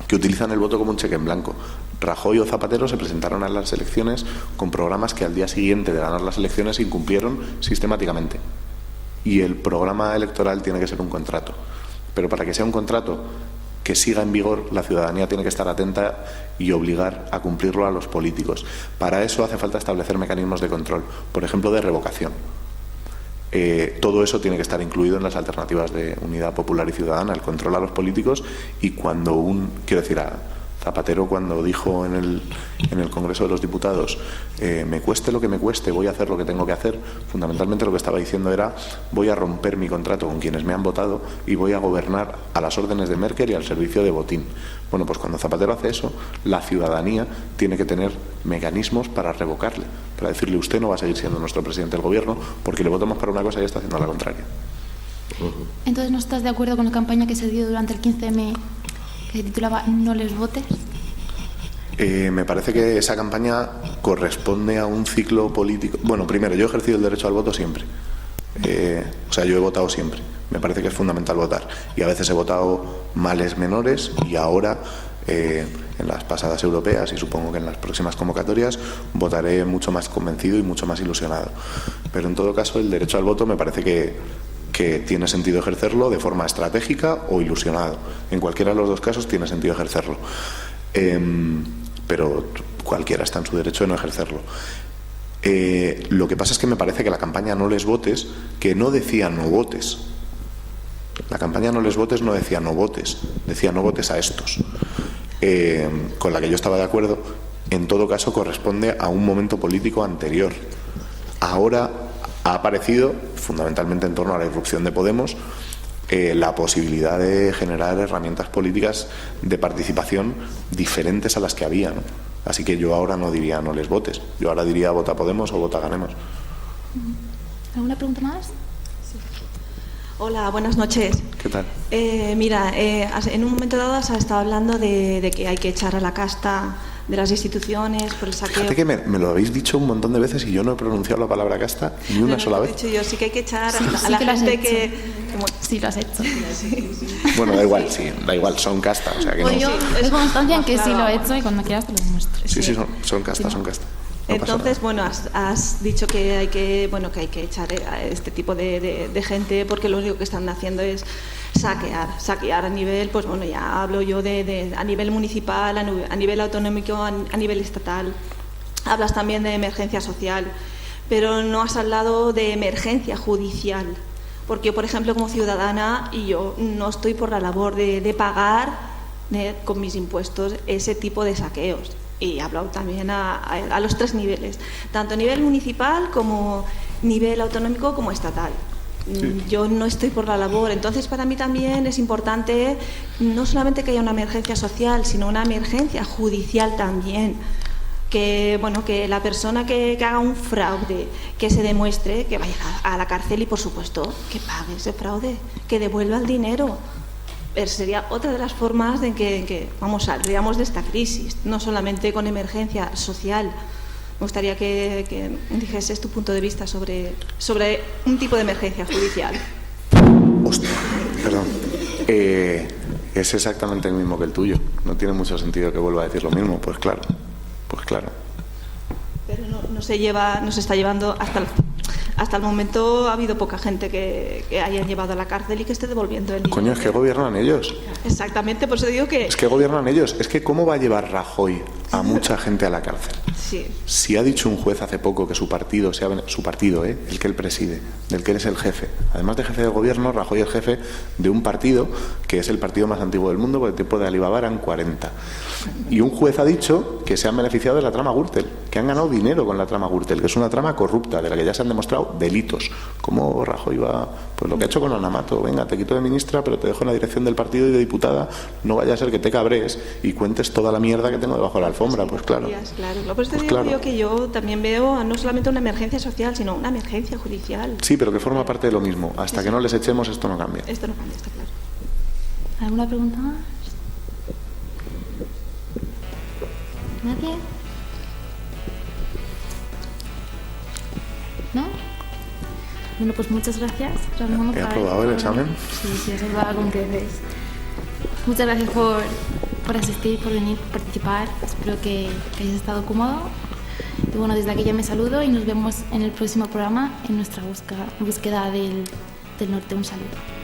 que utilizan el voto como un cheque en blanco. Rajoy o Zapatero se presentaron a las elecciones con programas que al día siguiente de ganar las elecciones incumplieron sistemáticamente. Y el programa electoral tiene que ser un contrato. Pero para que sea un contrato que siga en vigor, la ciudadanía tiene que estar atenta y obligar a cumplirlo a los políticos. Para eso hace falta establecer mecanismos de control, por ejemplo, de revocación. Todo eso tiene que estar incluido en las alternativas de Unidad Popular y Ciudadana, el control a los políticos. Y cuando quiero decir, a Zapatero, cuando dijo en el Congreso de los Diputados, me cueste lo que me cueste, voy a hacer lo que tengo que hacer, fundamentalmente lo que estaba diciendo era: voy a romper mi contrato con quienes me han votado y voy a gobernar a las órdenes de Merkel y al servicio de Botín. Bueno, pues cuando Zapatero hace eso, la ciudadanía tiene que tener mecanismos para revocarle, para decirle: usted no va a seguir siendo nuestro presidente del gobierno porque le votamos para una cosa y está haciendo la contraria. Entonces, ¿no estás de acuerdo con la campaña que se dio durante el 15M que se titulaba "No les votes"? Me parece que esa campaña corresponde a un ciclo político. Bueno, primero, yo he ejercido el derecho al voto siempre. O sea, yo he votado siempre. Me parece que es fundamental votar. Y a veces he votado males menores y ahora, en las pasadas europeas y supongo que en las próximas convocatorias, votaré mucho más convencido y mucho más ilusionado. Pero en todo caso, el derecho al voto me parece que tiene sentido ejercerlo de forma estratégica o ilusionado. En cualquiera de los dos casos tiene sentido ejercerlo. Pero cualquiera está en su derecho de no ejercerlo. Lo que pasa es que me parece que la campaña "No les votes", que no decía "no votes", la campaña "No les votes" no decía "no votes", decía "no votes a estos", con la que yo estaba de acuerdo. En todo caso corresponde a un momento político anterior. Ahora ha aparecido, fundamentalmente en torno a la irrupción de Podemos, la posibilidad de generar herramientas políticas de participación diferentes a las que había, ¿no? Así que yo ahora no diría "no les votes", yo ahora diría "vota Podemos" o "vota Ganemos". ¿Alguna pregunta más? Sí. Hola, buenas noches. ¿Qué tal? Mira, en un momento dado has estado hablando de que hay que echar a la casta las instituciones, por el saqueo. Fíjate que me lo habéis dicho un montón de veces y yo no he pronunciado la palabra casta ni una sola vez. Dicho yo, sí que hay que echar Sí, a la que lo has gente hecho. que... Sí, lo has hecho. Bueno, da igual, sí, da igual, son casta, o sea que no. Pues yo es constancia en que sí lo he hecho y cuando quieras te lo demuestro. Sí, son casta, son casta. No pasa Entonces, nada. bueno, has dicho que hay que echar a este tipo de gente porque lo único que están haciendo es saquear a nivel, pues bueno, ya hablo yo a nivel municipal, a nivel autonómico, a nivel estatal. Hablas también de emergencia social, pero no has hablado de emergencia judicial. Porque yo, por ejemplo, como ciudadana, y yo no estoy por la labor de pagar con mis impuestos ese tipo de saqueos. Y he hablado también a los 3 niveles, tanto a nivel municipal como nivel autonómico como estatal. Sí. Yo no estoy por la labor, entonces para mí también es importante no solamente que haya una emergencia social, sino una emergencia judicial también. Que la persona que haga un fraude, que se demuestre, que vaya a la cárcel y por supuesto que pague ese fraude, que devuelva el dinero. Sería otra de las formas en que saldríamos de esta crisis, no solamente con emergencia social. Me gustaría que dijeses tu punto de vista sobre un tipo de emergencia judicial. Hostia, perdón. Es exactamente el mismo que el tuyo. No tiene mucho sentido que vuelva a decir lo mismo. Pues claro. Pero no se está llevando hasta el momento. Ha habido poca gente que hayan llevado a la cárcel y que esté devolviendo el dinero. Coño, es que gobiernan ellos. Exactamente, por eso digo que... Es que gobiernan ellos. Es que ¿cómo va a llevar Rajoy a mucha gente a la cárcel? Sí. Si ha dicho un juez hace poco que su partido, el que él preside, del que él es el jefe, además de jefe de gobierno, Rajoy es jefe de un partido que es el partido más antiguo del mundo, porque el tiempo de Alibaba eran 40. Y un juez ha dicho que se han beneficiado de la trama Gürtel, que han ganado dinero con la trama Gürtel, que es una trama corrupta, de la que ya se han demostrado delitos. ¿Cómo Rajoy va? Pues lo que ha hecho con Ana Mato: venga, te quito de ministra, pero te dejo en la dirección del partido y de diputada, no vaya a ser que te cabres y cuentes toda la mierda que tengo debajo de la alfombra. Pues claro. Claro. Por eso te digo yo que yo también veo no solamente una emergencia social, sino una emergencia judicial. Sí, pero que forma parte de lo mismo. Hasta que no les echemos, esto no cambia. Esto no cambia, está claro. ¿Alguna pregunta más? ¿Nadie? ¿No? Bueno, pues muchas gracias, Ramón. ¿He aprobado el examen? Sí, has aprobado con creces. Muchas gracias por asistir, por venir, por participar. Espero que hayas estado cómodo. Y bueno, desde aquí ya me saludo y nos vemos en el próximo programa en nuestra búsqueda del norte. Un saludo.